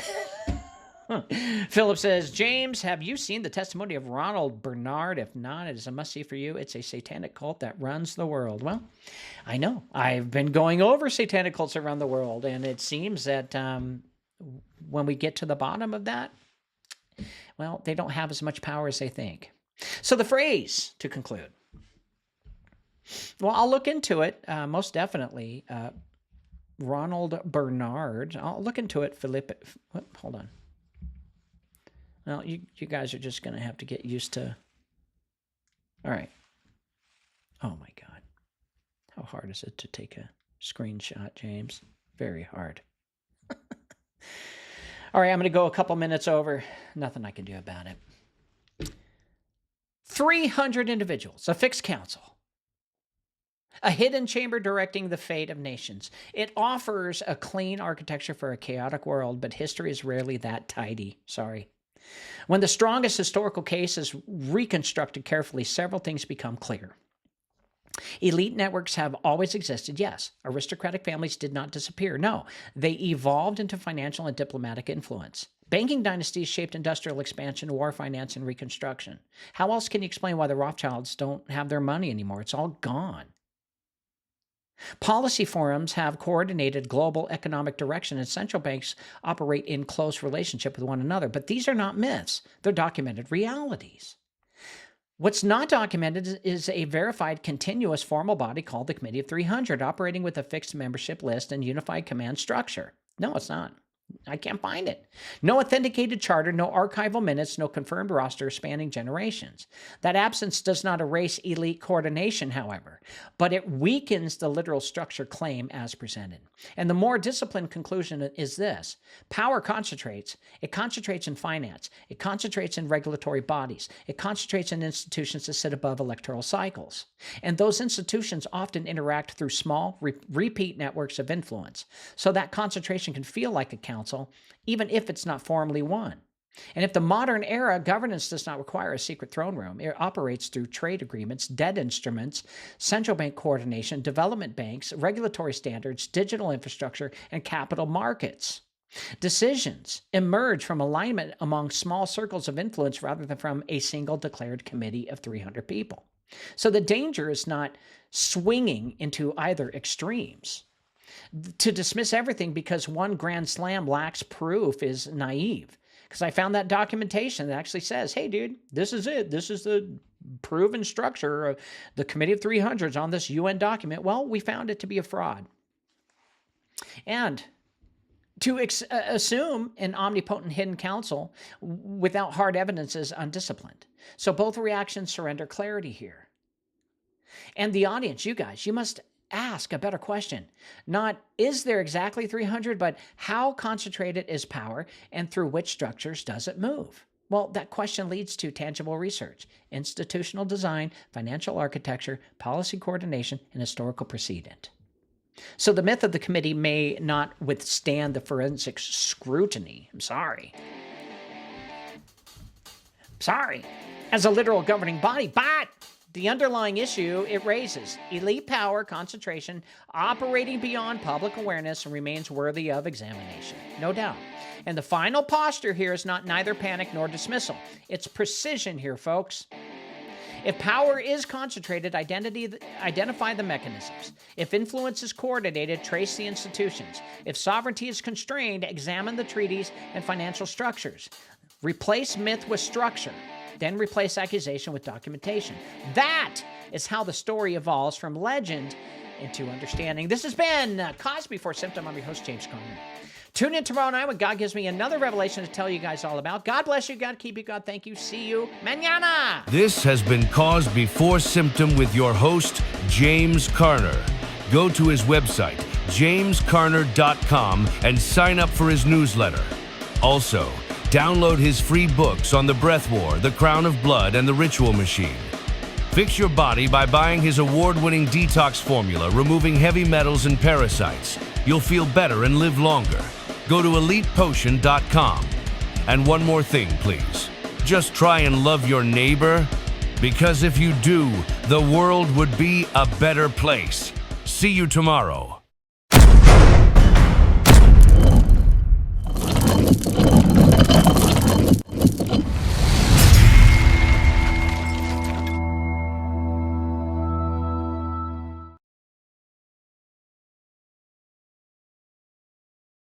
Philip says, James, have you seen the testimony of Ronald Bernard? If not, it is a must-see for you. It's a satanic cult that runs the world. Well, I know. I've been going over satanic cults around the world, and it seems that when we get to the bottom of that, well, they don't have as much power as they think. So the phrase, to conclude, well, I'll look into it, most definitely. Ronald Bernard. I'll look into it, Philip. Hold on. Well, you guys are just going to have to get used to... All right. Oh, my God. How hard is it to take a screenshot, James? Very hard. All right, I'm going to go a couple minutes over. Nothing I can do about it. 300 individuals, a fixed council. A hidden chamber directing the fate of nations. It offers a clean architecture for a chaotic world, but history is rarely that tidy. Sorry. When the strongest historical case is reconstructed carefully, several things become clear. Elite networks have always existed, yes. Aristocratic families did not disappear. No, they evolved into financial and diplomatic influence. Banking dynasties shaped industrial expansion, war finance, and reconstruction. How else can you explain why the Rothschilds don't have their money anymore? It's all gone. Policy forums have coordinated global economic direction, and central banks operate in close relationship with one another. But these are not myths. They're documented realities. What's not documented is a verified continuous formal body called the Committee of 300, operating with a fixed membership list and unified command structure. No, it's not. I can't find it. No authenticated charter, no archival minutes, no confirmed roster spanning generations. That absence does not erase elite coordination, however, but it weakens the literal structure claim as presented. And the more disciplined conclusion is this. Power concentrates. It concentrates in finance. It concentrates in regulatory bodies. It concentrates in institutions that sit above electoral cycles. And those institutions often interact through small, repeat networks of influence. So that concentration can feel like a council, even if it's not formally one. And if the modern era governance does not require a secret throne room, it operates through trade agreements, debt instruments, central bank coordination, development banks, regulatory standards, digital infrastructure, and capital markets. Decisions emerge from alignment among small circles of influence rather than from a single declared committee of 300 people. So the danger is not swinging into either extremes. To dismiss everything because one grand slam lacks proof is naive. Because I found that documentation that actually says, hey, dude, this is it. This is the proven structure of the Committee of 300s on this UN document. Well, we found it to be a fraud. And to assume an omnipotent hidden council without hard evidence is undisciplined. So both reactions surrender clarity here. And the audience, you guys, you must ask a better question. Not, is there exactly 300, but how concentrated is power and through which structures does it move? Well, that question leads to tangible research, institutional design, financial architecture, policy coordination, and historical precedent. So the myth of the committee may not withstand the forensic scrutiny. I'm sorry. As a literal governing body, but the underlying issue it raises, elite power concentration operating beyond public awareness, remains worthy of examination, no doubt. And the final posture here is not neither panic nor dismissal. It's precision here, folks. If power is concentrated, identify the mechanisms. If influence is coordinated, trace the institutions. If sovereignty is constrained, examine the treaties and financial structures. Replace myth with structure. Then replace accusation with documentation. That is how the story evolves from legend into understanding. This has been Cause Before Symptom. I'm your host, James Conner. Tune in tomorrow night when God gives me another revelation to tell you guys all about. God bless you. God keep you. God thank you. See you mañana. This has been Cause Before Symptom with your host, James Conner. Go to his website, jamesconner.com, and sign up for his newsletter. Also, download his free books on the breath war, the crown of blood, and the ritual machine. Fix your body by buying his award-winning detox formula, removing heavy metals and parasites. You'll feel better and live longer. Go to elitepotion.com. And one more thing, please. Just try and love your neighbor, because if you do, the world would be a better place. See you tomorrow.